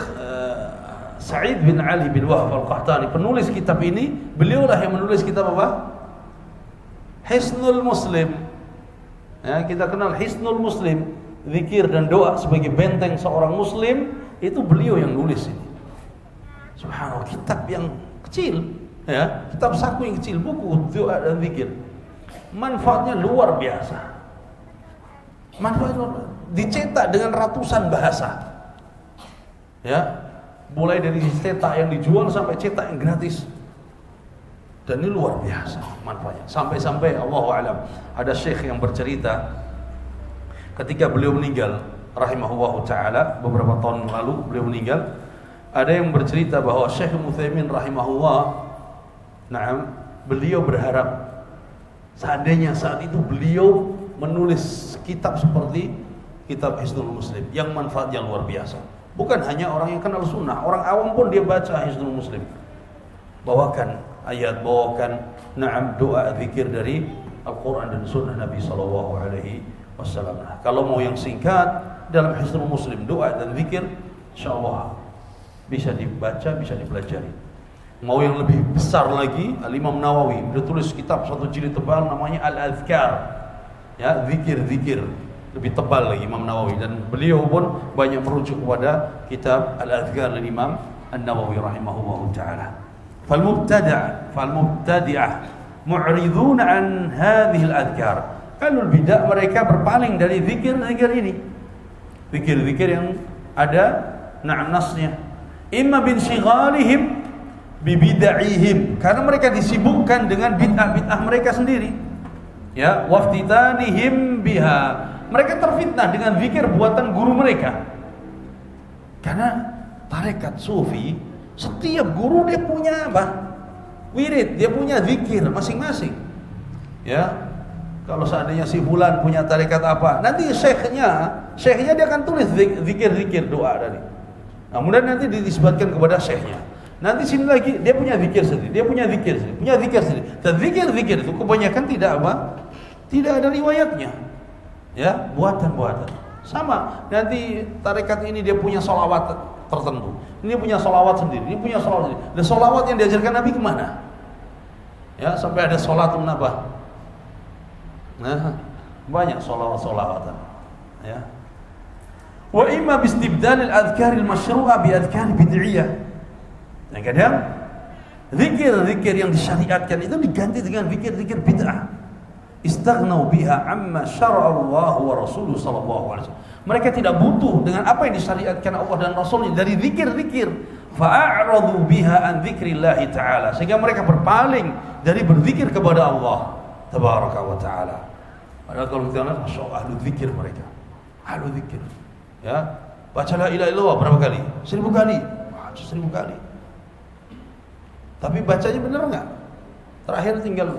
Sa'id bin Ali bin Wahab Al-Qahtani, penulis kitab ini, beliaulah yang menulis kitab apa? Hisnul Muslim. Ya, kita kenal Hisnul Muslim, zikir dan doa sebagai benteng seorang muslim, itu beliau yang nulis ini. Subhanallah, kitab yang kecil, ya, kitab saku yang kecil, buku doa dan zikir. Manfaatnya luar biasa. Manfaatnya dicetak dengan ratusan bahasa. Ya, mulai dari cetak yang dijual sampai cetak yang gratis. Dan ini luar biasa manfaatnya. Sampai-sampai Allahu a'lam, ada syekh yang bercerita ketika beliau meninggal rahimahullahu taala, beberapa tahun lalu beliau meninggal. Ada yang bercerita bahwa Syekh Utsaimin rahimahullah, beliau berharap seandainya saat itu beliau menulis kitab seperti kitab Hisnul Muslim yang manfaatnya luar biasa. Bukan hanya orang yang kenal sunnah, orang awam pun dia baca Hisnul Muslim. Bawakan ayat, bawakan doa zikir dari Al-Quran dan sunnah Nabi SAW. Kalau mau yang singkat, dalam Hisnul Muslim doa dan zikir, insyaAllah bisa dibaca, bisa dipelajari. Mau yang lebih besar lagi, Al-Imam Nawawi dia tulis kitab satu jilid tebal namanya Al-Adhkar, ya, zikir-zikir, lebih tebal lagi Imam Nawawi, dan beliau pun banyak merujuk kepada kitab Al-Adhkar dari Imam An-Nawawi rahimahullahu taala. Falmubtadi'ah mu'ridun an hadhihi al-adhkar. Ahlul bidah mereka berpaling dari zikir-zikir ini. Zikir-zikir yang ada nasnya. Imma bin shighalihim bibid'ihim, karena mereka disibukkan dengan bid'ah-bid'ah mereka sendiri. Ya, waftitanihim biha. Mereka terfitnah dengan zikir buatan guru mereka. Karena tarekat sufi, setiap guru dia punya apa? Wirid, dia punya zikir masing-masing. Ya, kalau seandainya si fulan punya tarekat apa, nanti syekhnya dia akan tulis zikir-zikir doa tadi. Nah, kemudian nanti dinisbatkan kepada syekhnya. Nanti sini lagi dia punya zikir sendiri, dia punya zikir sendiri, punya zikir sendiri. Dan zikir-zikir itu kebanyakan tidak apa? Tidak ada riwayatnya. Ya, buatan-buatan. Sama, nanti tarekat ini dia punya sholawat tertentu. Ini punya sholawat sendiri, ini punya sholawat sendiri. Dan sholawat yang diajarkan Nabi kemana? Ya, sampai ada sholatun apa? Nah, banyak sholawat-sholawatan. Ya. Wa imma bistibdalil adhkaril masyru'ah bi adhkar bid'iyah. Dan kadang zikir-zikir yang disyariatkan itu diganti dengan zikir-zikir bid'ah. Istaghnau biha amma syara'a Allah wa Rasuluhu sallallahu alaihi wasallam. Mereka tidak butuh dengan apa yang disyariatkan Allah dan Rasulnya dari zikir-zikir. Fa'a'radu biha an dzikrillah ta'ala. Sehingga mereka berpaling dari berzikir kepada Allah tabaraka wa ta'ala. Padahal kalau kita lihat, masya Allah, ahlu zikir mereka. Ahlu zikir. Ya, baca la ilaha illallah berapa kali? 1000 kali. Baca 1000 kali. Tapi bacanya benar enggak? Terakhir tinggal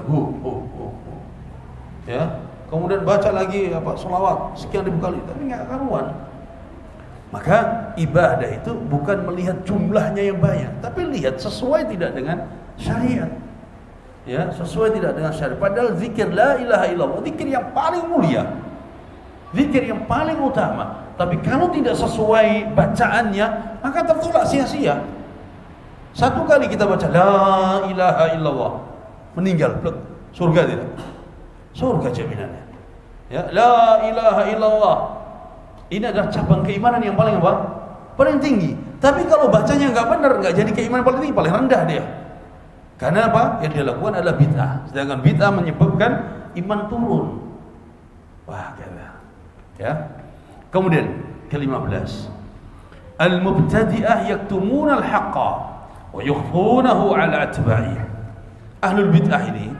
ya, kemudian baca lagi apa selawat sekian ribu kali, tapi enggak karuan. Maka ibadah itu bukan melihat jumlahnya yang banyak, tapi lihat sesuai tidak dengan syariat. Ya, sesuai tidak dengan syariat. Padahal zikir la ilaha illallah zikir yang paling mulia, zikir yang paling utama. Tapi kalau tidak sesuai bacaannya, maka tertolak sia-sia. Satu kali kita baca la ilaha illallah, meninggal, plek, surga tidak? Surga jaminannya. Ya, la ilaha illallah. Ini adalah cabang keimanan yang paling apa? Paling tinggi. Tapi kalau bacanya enggak benar, enggak jadi keimanan paling tinggi, paling rendah dia. Karena apa? Yang dia lakukan adalah bid'ah. Sedangkan bid'ah menyebabkan iman turun. Wah, ya. Kemudian ke-15. Al-mubtadi'ah yaktumuna al-haqqa wa yukhfunahu 'ala atba'ih. Ahlul bid'ah ini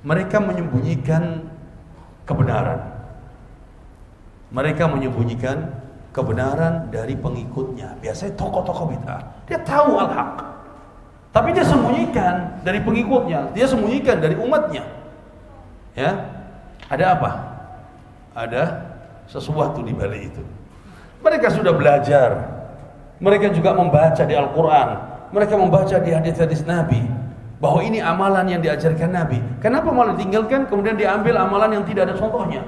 mereka menyembunyikan kebenaran. Mereka menyembunyikan kebenaran dari pengikutnya. Biasanya tokoh-tokoh bid'ah, dia tahu al-haq, tapi dia sembunyikan dari pengikutnya, dia sembunyikan dari umatnya. Ya, ada apa? Ada sesuatu di balik itu. Mereka sudah belajar, mereka juga membaca di Al-Quran, mereka membaca di hadis-hadis Nabi, bahwa ini amalan yang diajarkan Nabi. Kenapa malah ditinggalkan, kemudian diambil amalan yang tidak ada contohnya?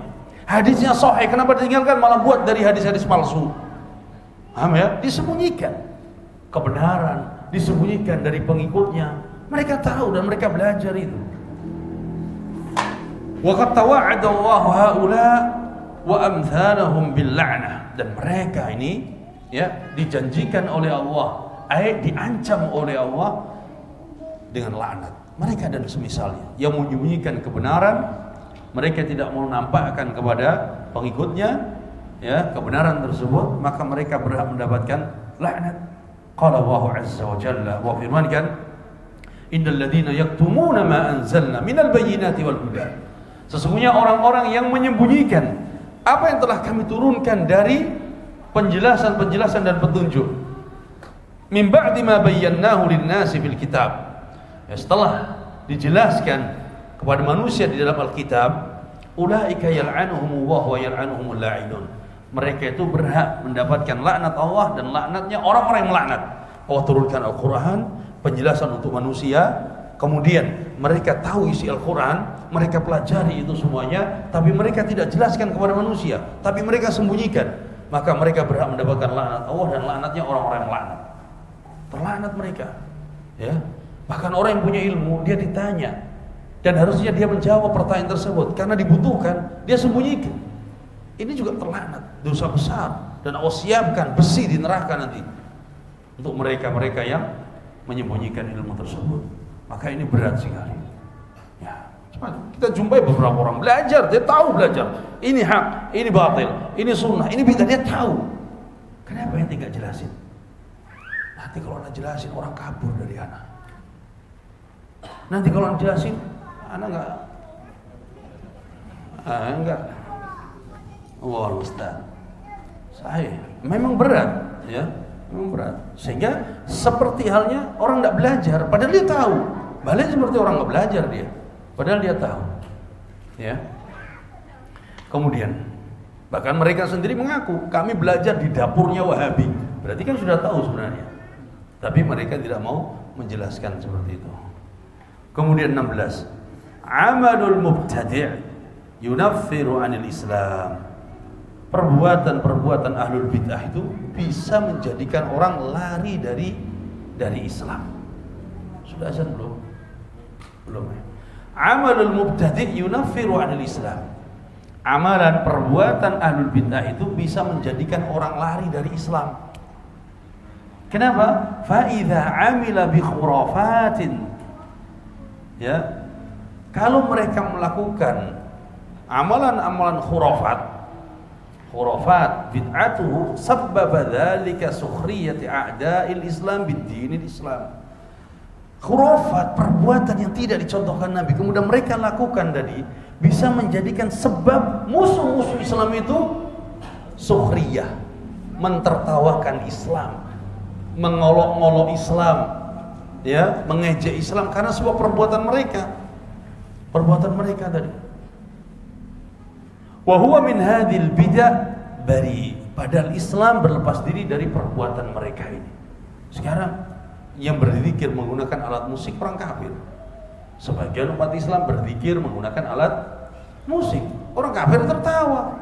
Hadisnya sahih, kenapa ditinggalkan, malah buat dari hadis-hadis palsu? Paham ya? Disembunyikan kebenaran, disembunyikan dari pengikutnya. Mereka tahu dan mereka belajar itu. Wa qad tawa'ada Allahu haula wa amthalahum bil la'nah. Dan mereka ini ya dijanjikan oleh Allah, diancam oleh Allah dengan laknat. Mereka dan semisalnya yang menyembunyikan kebenaran, mereka tidak mau nampakkan kepada pengikutnya ya kebenaran tersebut, maka mereka berhak mendapatkan laknat. Qala Allah azza wa jalla, wa firmankan, innal ladzina yaktumuna ma anzalna minal bayyinati wal huda. Sesungguhnya orang-orang yang menyembunyikan apa yang telah kami turunkan dari penjelasan-penjelasan dan petunjuk, min ba'di ma bayyanahu lin-nasi fil kitab. Ya, setelah dijelaskan kepada manusia di dalam Alkitab, ulaika yal'anuhumullah wa yal'anuhumul la'inun. Mereka itu berhak mendapatkan laknat Allah dan laknatnya orang-orang yang melaknat. Allah turunkan Al-Quran, penjelasan untuk manusia, kemudian mereka tahu isi Al-Quran, mereka pelajari itu semuanya, tapi mereka tidak jelaskan kepada manusia, tapi mereka sembunyikan, maka mereka berhak mendapatkan laknat Allah dan laknatnya orang-orang yang melaknat. Terlaknat mereka, ya. Bahkan orang yang punya ilmu, dia ditanya dan harusnya dia menjawab pertanyaan tersebut, karena dibutuhkan, dia sembunyikan. Ini juga terlaknat, dosa besar, dan Allah siapkan besi di neraka nanti untuk mereka-mereka yang menyembunyikan ilmu tersebut. Maka ini berat sekali. Ya, kita jumpai beberapa orang belajar, dia tahu belajar. Ini hak, ini batil, ini sunnah, ini bid'ah, dia tahu. Kenapa yang tidak jelasin? Nanti kalau anda jelasin, orang kabur dari anak. Nanti kalau anda jelasin, anak enggak. Wah, Ustaz. Sahih. Memang berat, ya. Memang berat. Sehingga seperti halnya orang enggak belajar, padahal dia tahu. Balik seperti orang enggak belajar dia, padahal dia tahu. Ya. Kemudian bahkan mereka sendiri mengaku, kami belajar di dapurnya Wahabi. Berarti kan sudah tahu sebenarnya. Tapi mereka tidak mau menjelaskan seperti itu. Kemudian 16. Amalul mubtadi' yunaffiru 'anil Islam. Perbuatan-perbuatan ahlul bid'ah itu bisa menjadikan orang lari dari Islam. Sudah azan belum? Belum ya. Amalul mubtadi' yunaffiru 'anil Islam. Amalan perbuatan ahlul bid'ah itu bisa menjadikan orang lari dari Islam. Kenapa? Fa idza 'amila bi khurafatin. Ya. Kalau mereka melakukan amalan-amalan khurafat bid'atuhu sabbaba dzalika sukhriyati a'da'il Islam bid-dinil Islam. Khurafat, perbuatan yang tidak dicontohkan Nabi, kemudian mereka lakukan tadi, bisa menjadikan sebab musuh-musuh Islam itu sukhriyah, mentertawakan Islam, mengolok-olok Islam, ya, mengejek Islam karena sebuah perbuatan mereka tadi. Wa huwa min hadhil bid'ah bari. Padahal Islam berlepas diri dari perbuatan mereka ini. Sekarang yang berzikir menggunakan alat musik orang kafir. Sebagian umat Islam berzikir menggunakan alat musik. Orang kafir tertawa.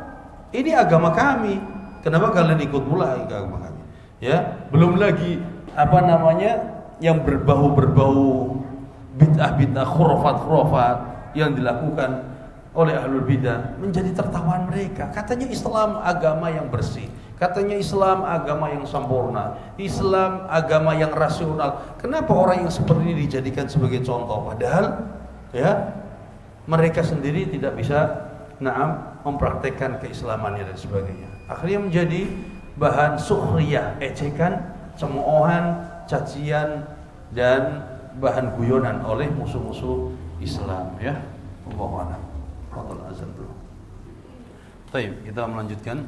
Ini agama kami. Kenapa kalian ikut pula agama kami? Ya, belum lagi yang berbau-berbau bid'ah-bid'ah, khurafat yang dilakukan oleh ahlul bidah menjadi tertawaan mereka. Katanya Islam agama yang bersih, katanya Islam agama yang sempurna, Islam agama yang rasional. Kenapa orang yang seperti ini dijadikan sebagai contoh? Padahal ya mereka sendiri tidak bisa mempraktekkan keislamannya dan sebagainya. Akhirnya menjadi bahan sukhriyah, ejekan, cemoohan, cacian, dan bahan guyonan oleh musuh-musuh Islam, ya. Allahu a'lam. Fadhal azan dulu. Baik, kita melanjutkan.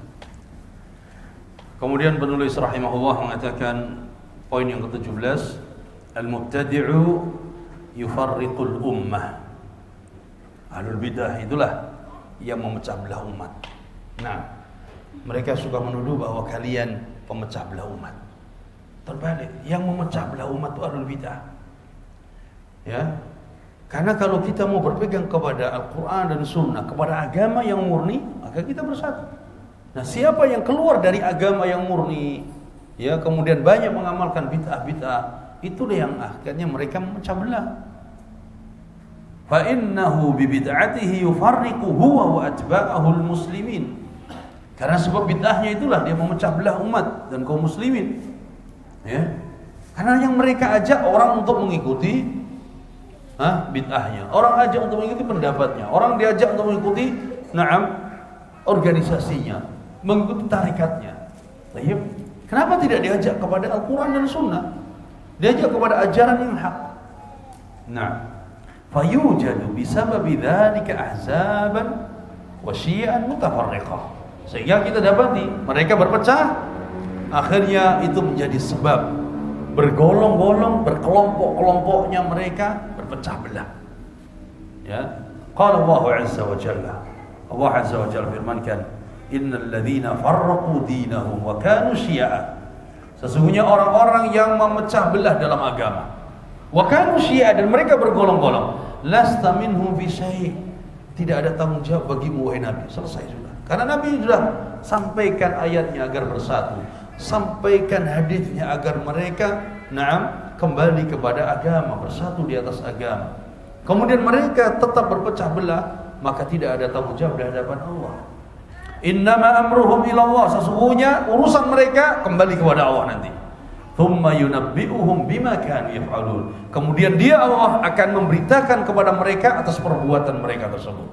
Kemudian penulis rahimahullah mengatakan poin yang ke-17, al-mubtadi'u yufarriqul ummah. Ahlul bidah itulah yang memecah belah umat. Nah, mereka suka menuduh bahwa kalian pemecah belah umat. Terbalik, yang memecah belah umat itu ahlul bidah. Ya. Karena kalau kita mau berpegang kepada Al-Quran dan Sunnah, kepada agama yang murni, maka kita bersatu. Nah, siapa yang keluar dari agama yang murni, ya, kemudian banyak mengamalkan bid'ah-bid'ah, itulah yang akhirnya mereka memecah belah. Fa innahu bi bid'atihi yufarriqu huwa wa atba'ahul muslimin. Karena sebab bid'ahnya itulah dia memecah belah umat dan kaum muslimin. Ya. Karena yang mereka ajak orang untuk mengikuti bid'ahnya. Orang ajak untuk mengikuti pendapatnya. Orang diajak untuk mengikuti organisasinya, mengikuti tarikatnya. Baik. Kenapa tidak diajak kepada Al-Quran dan Sunnah? Diajak kepada ajaran yang hak. Nah, fayujadu bisababi dzalika ahzaban wa syi'an mutafarriqah. Sehingga kita dapati mereka berpecah, akhirnya itu menjadi sebab bergolong-golong, berkelompok-kelompoknya mereka berpecah belah. Ya, qala Allah azza wa jalla. Allah azza wa jalla firmankan, innal ladzina farraqu dinahum wa kanu syi'a. Sesungguhnya orang-orang yang memecah belah dalam agama, wa kanu syi'a, dan mereka bergolong-golong, lasta minhum fi syai'. Tidak ada tanggung jawab bagimu wahai Nabi. Selesai sudah. Karena Nabi sudah sampaikan ayatnya agar bersatu, sampaikan hadisnya agar mereka kembali kepada agama, bersatu di atas agama. Kemudian mereka tetap berpecah belah, maka tidak ada tanggung jawab di hadapan Allah. Innama amruhum ilallah, sesungguhnya urusan mereka kembali kepada Allah nanti. Thumma yunabbi'uhum bima kanu yaf'alun. Kemudian dia Allah akan memberitakan kepada mereka atas perbuatan mereka tersebut.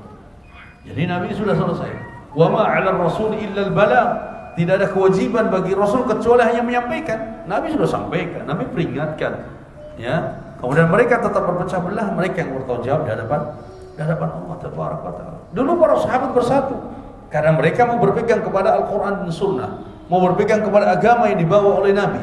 Jadi Nabi sudah selesai. Wa ma 'alal rasul illa al-balagh. Tidak ada kewajiban bagi Rasul kecuali hanya menyampaikan. Nabi sudah sampaikan, Nabi peringatkan. Ya. Kemudian mereka tetap berpecah belah, mereka yang bertanggung jawab di hadapan Allah Tabaraka wa Ta'ala. Dulu para sahabat bersatu karena mereka mau berpegang kepada Al-Quran dan Sunnah, mau berpegang kepada agama yang dibawa oleh Nabi.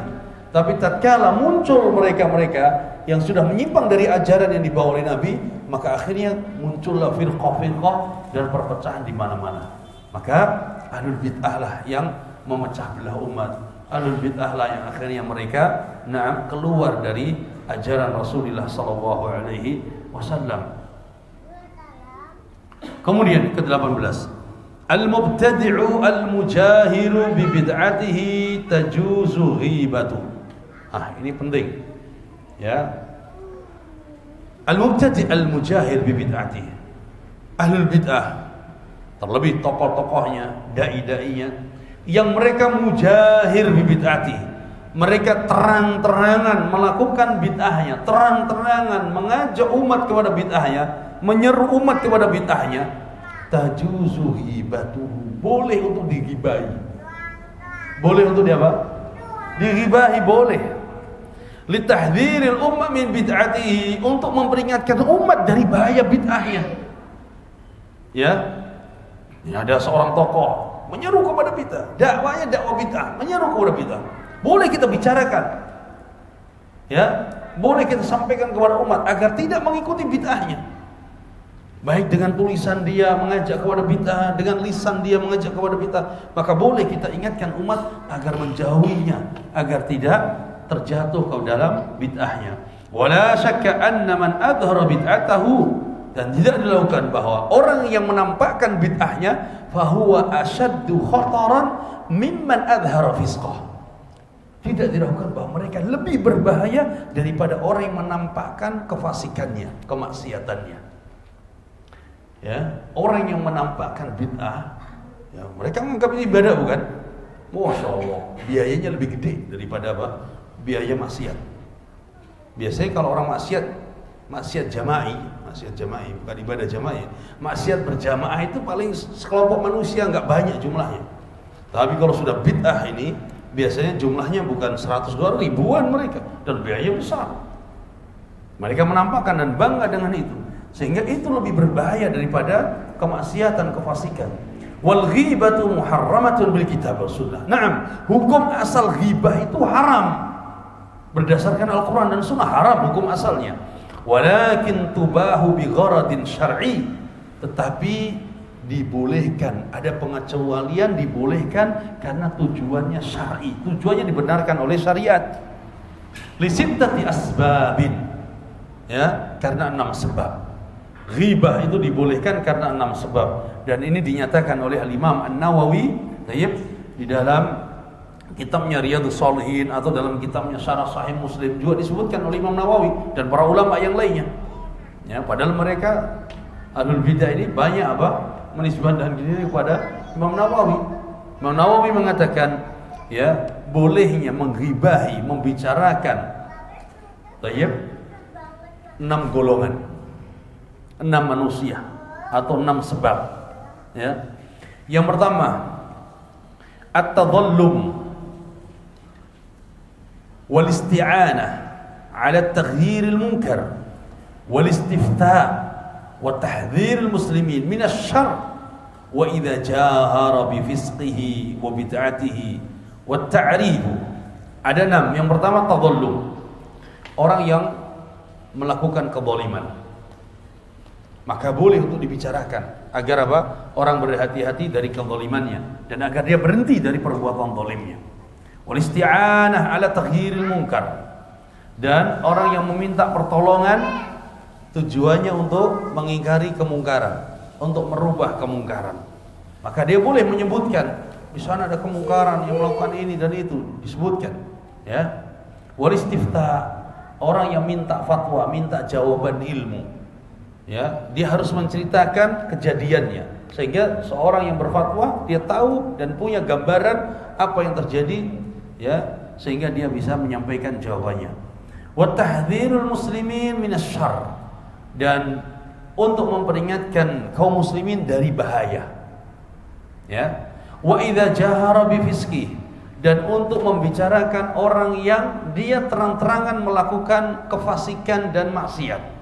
Tapi tatkala muncul mereka-mereka yang sudah menyimpang dari ajaran yang dibawa oleh Nabi, maka akhirnya muncullah firqah-firqah dan perpecahan di mana-mana. Maka ahlul bid'ah lah yang memecah belah umat. Ahlul bid'ah lah yang akhirnya mereka keluar dari ajaran Rasulullah sallallahu alaihi wasallam. Kemudian ke-18, al-mubtadi'u al-mujahiru bi bid'atihi tajuzu ghibatu. Ini penting. Ya. Al-mubtadi' al-mujahir bi bid'atihi. Ahlul bid'ah, terlebih tokoh-tokohnya, dai-dainya yang mereka mujahir bi bid'atihi. Mereka terang-terangan melakukan bid'ahnya, terang-terangan mengajak umat kepada bid'ahnya, menyeru umat kepada bid'ahnya. Tajuzu ghibatuhu, boleh untuk digibahi. Boleh untuk digibahi boleh. Litahdhiril ummah min bid'atihi, untuk memperingatkan umat dari bahaya bid'ahnya. Ya. Ini ada seorang tokoh menyeru kepada bid'ah, dakwanya dakwah bid'ah, menyeru kepada bid'ah. Boleh kita bicarakan. Ya, boleh kita sampaikan kepada umat agar tidak mengikuti bid'ahnya. Baik dengan tulisan dia mengajak kepada bid'ah, dengan lisan dia mengajak kepada bid'ah, maka boleh kita ingatkan umat agar menjauhinya, agar tidak terjatuh ke dalam bid'ahnya. Wala syakka anna man adhara bid'atahu, dan tidak dilakukan bahwa orang yang menampakkan bid'ahnya fahuwa asyaddu khataran mimman adhara fisqah. Tidak diragukan bahwa mereka lebih berbahaya daripada orang yang menampakkan kefasikannya, kemaksiatannya. Ya, orang yang menampakkan bid'ah, ya, mereka menganggap ini ibadah, bukan? Masya Allah, biayanya lebih gede daripada biaya maksiat. Biasanya kalau orang maksiat jama'i, bukan ibadah jama'i, maksiat berjamaah itu paling sekelompok manusia, nggak banyak jumlahnya. Tapi kalau sudah bid'ah ini, biasanya jumlahnya bukan 100-200, ribuan mereka, dan biaya besar. Mereka menampakkan dan bangga dengan itu, sehingga itu lebih berbahaya daripada kemaksiatan, kefasikan. Wal ghibatu muharramatun bil kitab was sunnah. Naam, hukum asal ghibah itu haram. Berdasarkan Al-Qur'an dan Sunnah haram hukum asalnya. Walakin tubahu bi gharadin syar'i. Tetapi dibolehkan, ada pengecualian, dibolehkan karena tujuannya syar'i. Tujuannya dibenarkan oleh syariat. Li sittati asbabin. Ya, karena 6 sebab. Ghibah itu dibolehkan karena 6 sebab. Dan ini dinyatakan oleh Al-Imam An-Nawawi di dalam kitabnya Riyadhus Shalihin atau dalam kitabnya Syarah Sahih Muslim juga disebutkan oleh Imam Nawawi dan para ulama yang lainnya. Ya, padahal mereka Ahlul Bidah ini banyak menisbahkan diri kepada Imam Nawawi. Imam Nawawi mengatakan ya, bolehnya menghibahi, membicarakan 6 golongan, 6 manusia atau 6 sebab. Ya. Yang pertama, at-tadhallum wal isti'anah 'ala taghyir al-munkar wal istifta' wa tahdhir al-muslimin min asy-syarr wa idza jahara bi fisqihi wa bid'atihi wa ta'rif. Ada 6. Yang pertama tadhallum. Orang yang melakukan kezaliman, maka boleh untuk dibicarakan agar orang berhati-hati dari kezalimannya dan agar dia berhenti dari perbuatan zalimnya. Wal isti'anah 'ala taghyiril munkar, dan orang yang meminta pertolongan tujuannya untuk mengingkari kemungkaran, untuk merubah kemungkaran. Maka dia boleh menyebutkan di sana ada kemungkaran yang melakukan ini dan itu, disebutkan, ya. Wal istifta, orang yang minta fatwa, minta jawaban ilmu. Ya, dia harus menceritakan kejadiannya sehingga seorang yang berfatwa dia tahu dan punya gambaran apa yang terjadi, ya, sehingga dia bisa menyampaikan jawabannya. Wa tahdhirul muslimin minasyarr, dan untuk memperingatkan kaum muslimin dari bahaya. Ya. Wa idza jahara bi fisqi, dan untuk membicarakan orang yang dia terang-terangan melakukan kefasikan dan maksiat.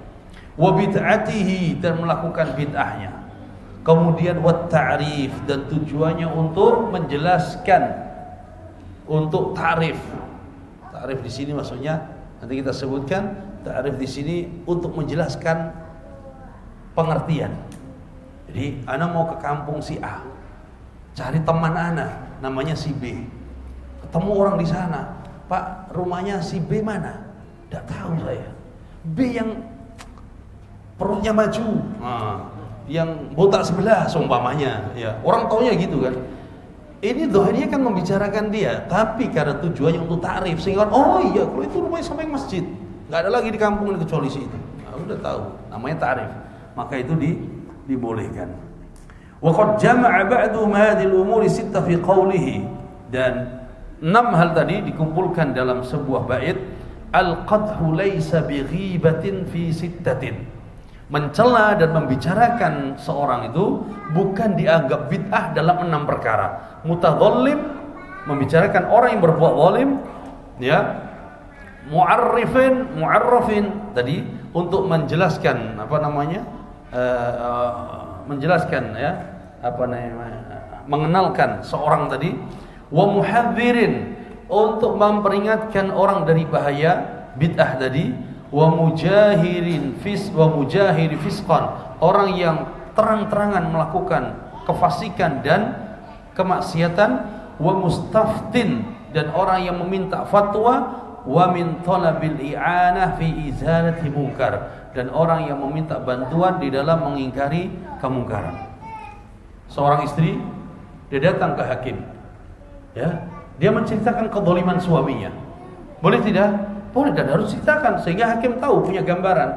Wa bid'atihi, dan melakukan bid'ahnya. Kemudian wa ta'rif, dan tujuannya untuk menjelaskan, untuk ta'rif. Ta'rif di sini maksudnya nanti kita sebutkan. Ta'rif di sini untuk menjelaskan pengertian. Jadi ana mau ke kampung si A, cari teman ana namanya si B. Ketemu orang di sana, Pak, rumahnya si B mana? Tidak tahu saya. B yang perutnya maju, yang botak sebelah seumpamanya, ya. Orang taunya gitu kan. Ini doanya kan membicarakan dia, tapi karena tujuannya untuk ta'rif, sehingga oh iya, kalau itu rumahnya sampai masjid, nggak ada lagi di kampung ini kecuali si itu. Nah, udah tahu, namanya ta'rif. Maka itu dibolehkan. Wa qad jama'a ba'dhum hadhihi al-umuri sittah fi qawlihi, dan 6 hal tadi dikumpulkan dalam sebuah bait. Al-qadhu laysa bi ghibatin fi sittatin. Mencela dan membicarakan seorang itu bukan dianggap bid'ah dalam 6 perkara. Mutadhallim, membicarakan orang yang berbuat zalim, ya. Mu'arrafin tadi untuk menjelaskan menjelaskan, ya, mengenalkan seorang tadi. Wa muhadzirin, untuk memperingatkan orang dari bahaya bid'ah tadi. Wa mujahiri fisqan, orang yang terang-terangan melakukan kefasikan dan kemaksiatan. Wa mustaftin, dan orang yang meminta fatwa. Wa min talabil i'anah fi izalati munkar, dan orang yang meminta bantuan di dalam mengingkari kemungkaran. Seorang istri, dia datang ke hakim, ya, dia menceritakan kezaliman suaminya. Boleh tidak? Boleh, dan harus ceritakan sehingga hakim tahu, punya gambaran.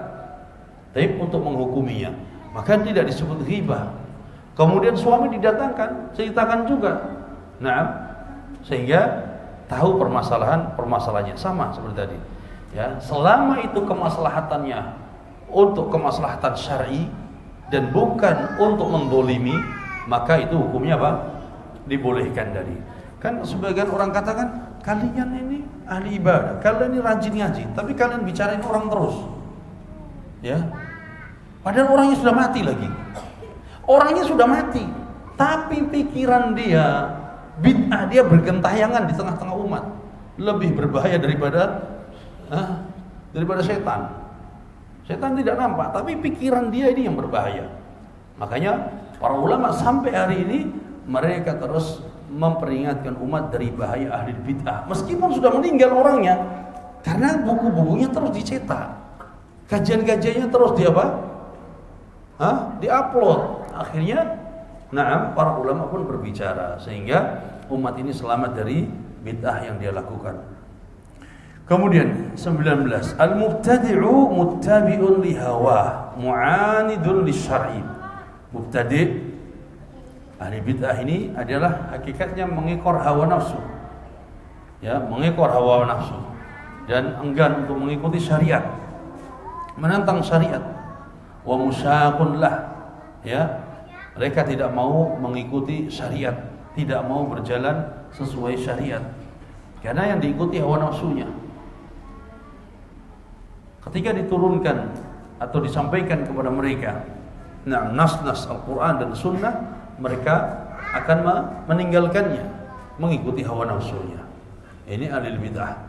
Tapi untuk menghukuminya, maka tidak disebut ghibah. Kemudian suami didatangkan, ceritakan juga. Nah, sehingga tahu permasalahannya sama seperti tadi. Ya, selama itu kemaslahatannya untuk kemaslahatan syar'i dan bukan untuk mendolimi, maka itu hukumnya dibolehkan tadi. Kan sebagian orang katakan, kalian ini ahli ibadah, kalian ini rajin ngaji, tapi kalian bicarain orang terus, ya. Padahal orangnya sudah mati lagi. Orangnya sudah mati, tapi pikiran dia, bid'ah dia bergentayangan di tengah-tengah umat, lebih berbahaya daripada setan. Setan tidak nampak, tapi pikiran dia ini yang berbahaya. Makanya para ulama sampai hari ini mereka terus memperingatkan umat dari bahaya ahli bid'ah, meskipun sudah meninggal orangnya, karena buku-bukunya terus dicetak, kajian-kajiannya terus diupload. Akhirnya, para ulama pun berbicara sehingga umat ini selamat dari bid'ah yang dia lakukan. Kemudian 19, al-mubtadi'u muttabi'un li hawa mu'anidun li syar'i. Mubtadi', ahli bid'ah ini adalah hakikatnya mengekor hawa nafsu. Ya, mengekor hawa nafsu dan enggan untuk mengikuti syariat. Menentang syariat. Wa musyaqun lah. Ya. Mereka tidak mau mengikuti syariat, tidak mau berjalan sesuai syariat. Karena yang diikuti hawa nafsunya. Ketika diturunkan atau disampaikan kepada mereka nas-nas Al-Quran dan Sunnah, mereka akan meninggalkannya, mengikuti hawa nafsunya. Ini ahli bid'ah.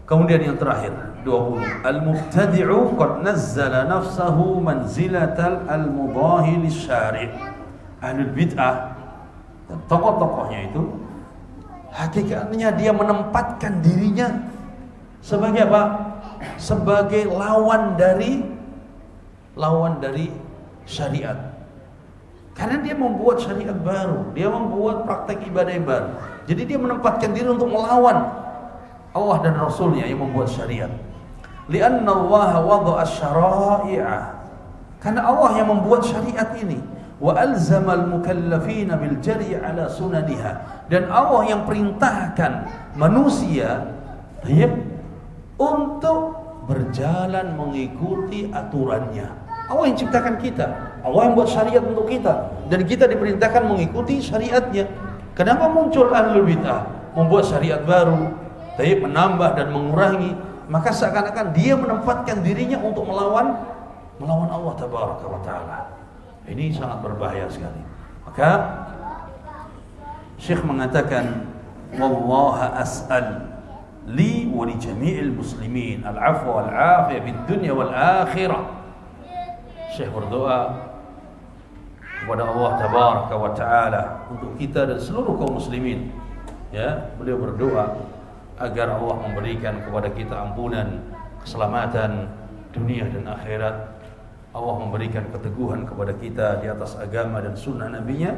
Kemudian yang terakhir 20, al-mubtadi'u qad nazzala nafsahu manzilatal al-mudahi lisyari'. Ahli bid'ah dan tokoh-tokohnya itu hakikatnya dia menempatkan dirinya sebagai apa? Sebagai lawan dari syariat. Karena dia membuat syariat baru, dia membuat praktek ibadah yang baru. Jadi dia menempatkan diri untuk melawan Allah dan Rasulnya yang membuat syariat. Lianna Allah wada'a syara'i'a. Karena Allah yang membuat syariat ini. Wa alzamal mukallafina bil jari' ala sunaniha. Dan Allah yang perintahkan manusia untuk berjalan mengikuti aturannya. Allah yang ciptakan kita, Allah yang buat syariat untuk kita, dan kita diperintahkan mengikuti syariatnya. Kenapa muncul ahlul bid'ah membuat syariat baru, tapi menambah dan mengurangi? Maka seakan-akan dia menempatkan dirinya untuk melawan Allah tabaraka wa taala. Ini sangat berbahaya sekali. Maka Syekh mengatakan, wallaha as'al li wa li jami'il muslimin al-'afwa wal 'afiyah fid dunya wal akhirah. Syekh berdoa kepada Allah tabaraka wa taala untuk kita dan seluruh kaum muslimin. Ya, beliau berdoa agar Allah memberikan kepada kita ampunan, keselamatan dunia dan akhirat. Allah memberikan keteguhan kepada kita di atas agama dan sunnah Nabi-Nya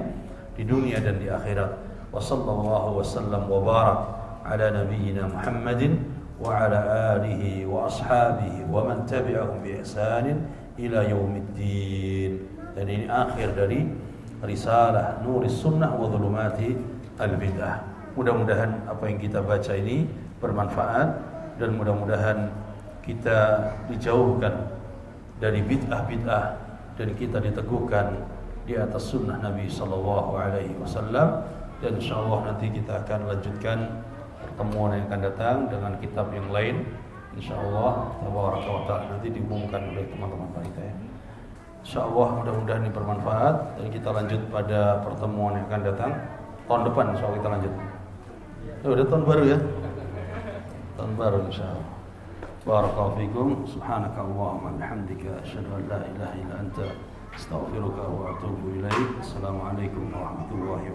di dunia dan di akhirat. Wa sallallahu wasallam wa barak ala nabiyyina Muhammadin wa ala alihi wa ashabihi wa man tabi'ahum bi ihsanin ila yaumiddin. Dan ini akhir dari risalah Nuris Sunnah wa Dhulumati Al-Bid'ah. Mudah-mudahan apa yang kita baca ini bermanfaat, dan mudah-mudahan kita dijauhkan dari bid'ah-bid'ah dan kita diteguhkan di atas sunnah Nabi sallallahu alaihi wasallam. Dan insyaallah nanti kita akan lanjutkan pertemuan yang akan datang dengan kitab yang lain. InsyaAllah tabaraka wa ta'ala nanti diumumkan oleh teman-teman panitia ya. InsyaAllah mudah-mudahan ini bermanfaat, dan kita lanjut pada pertemuan yang akan datang tahun depan. InsyaAllah kita lanjut. Udah tahun baru ya, tahun baru insyaallah. Barakallahu fikum. Subhanaka Allahumma bihamdika asyhadu an la ilaha illa anta astaghfiruka wa atubu ilaik. Assalamualaikum warahmatullahi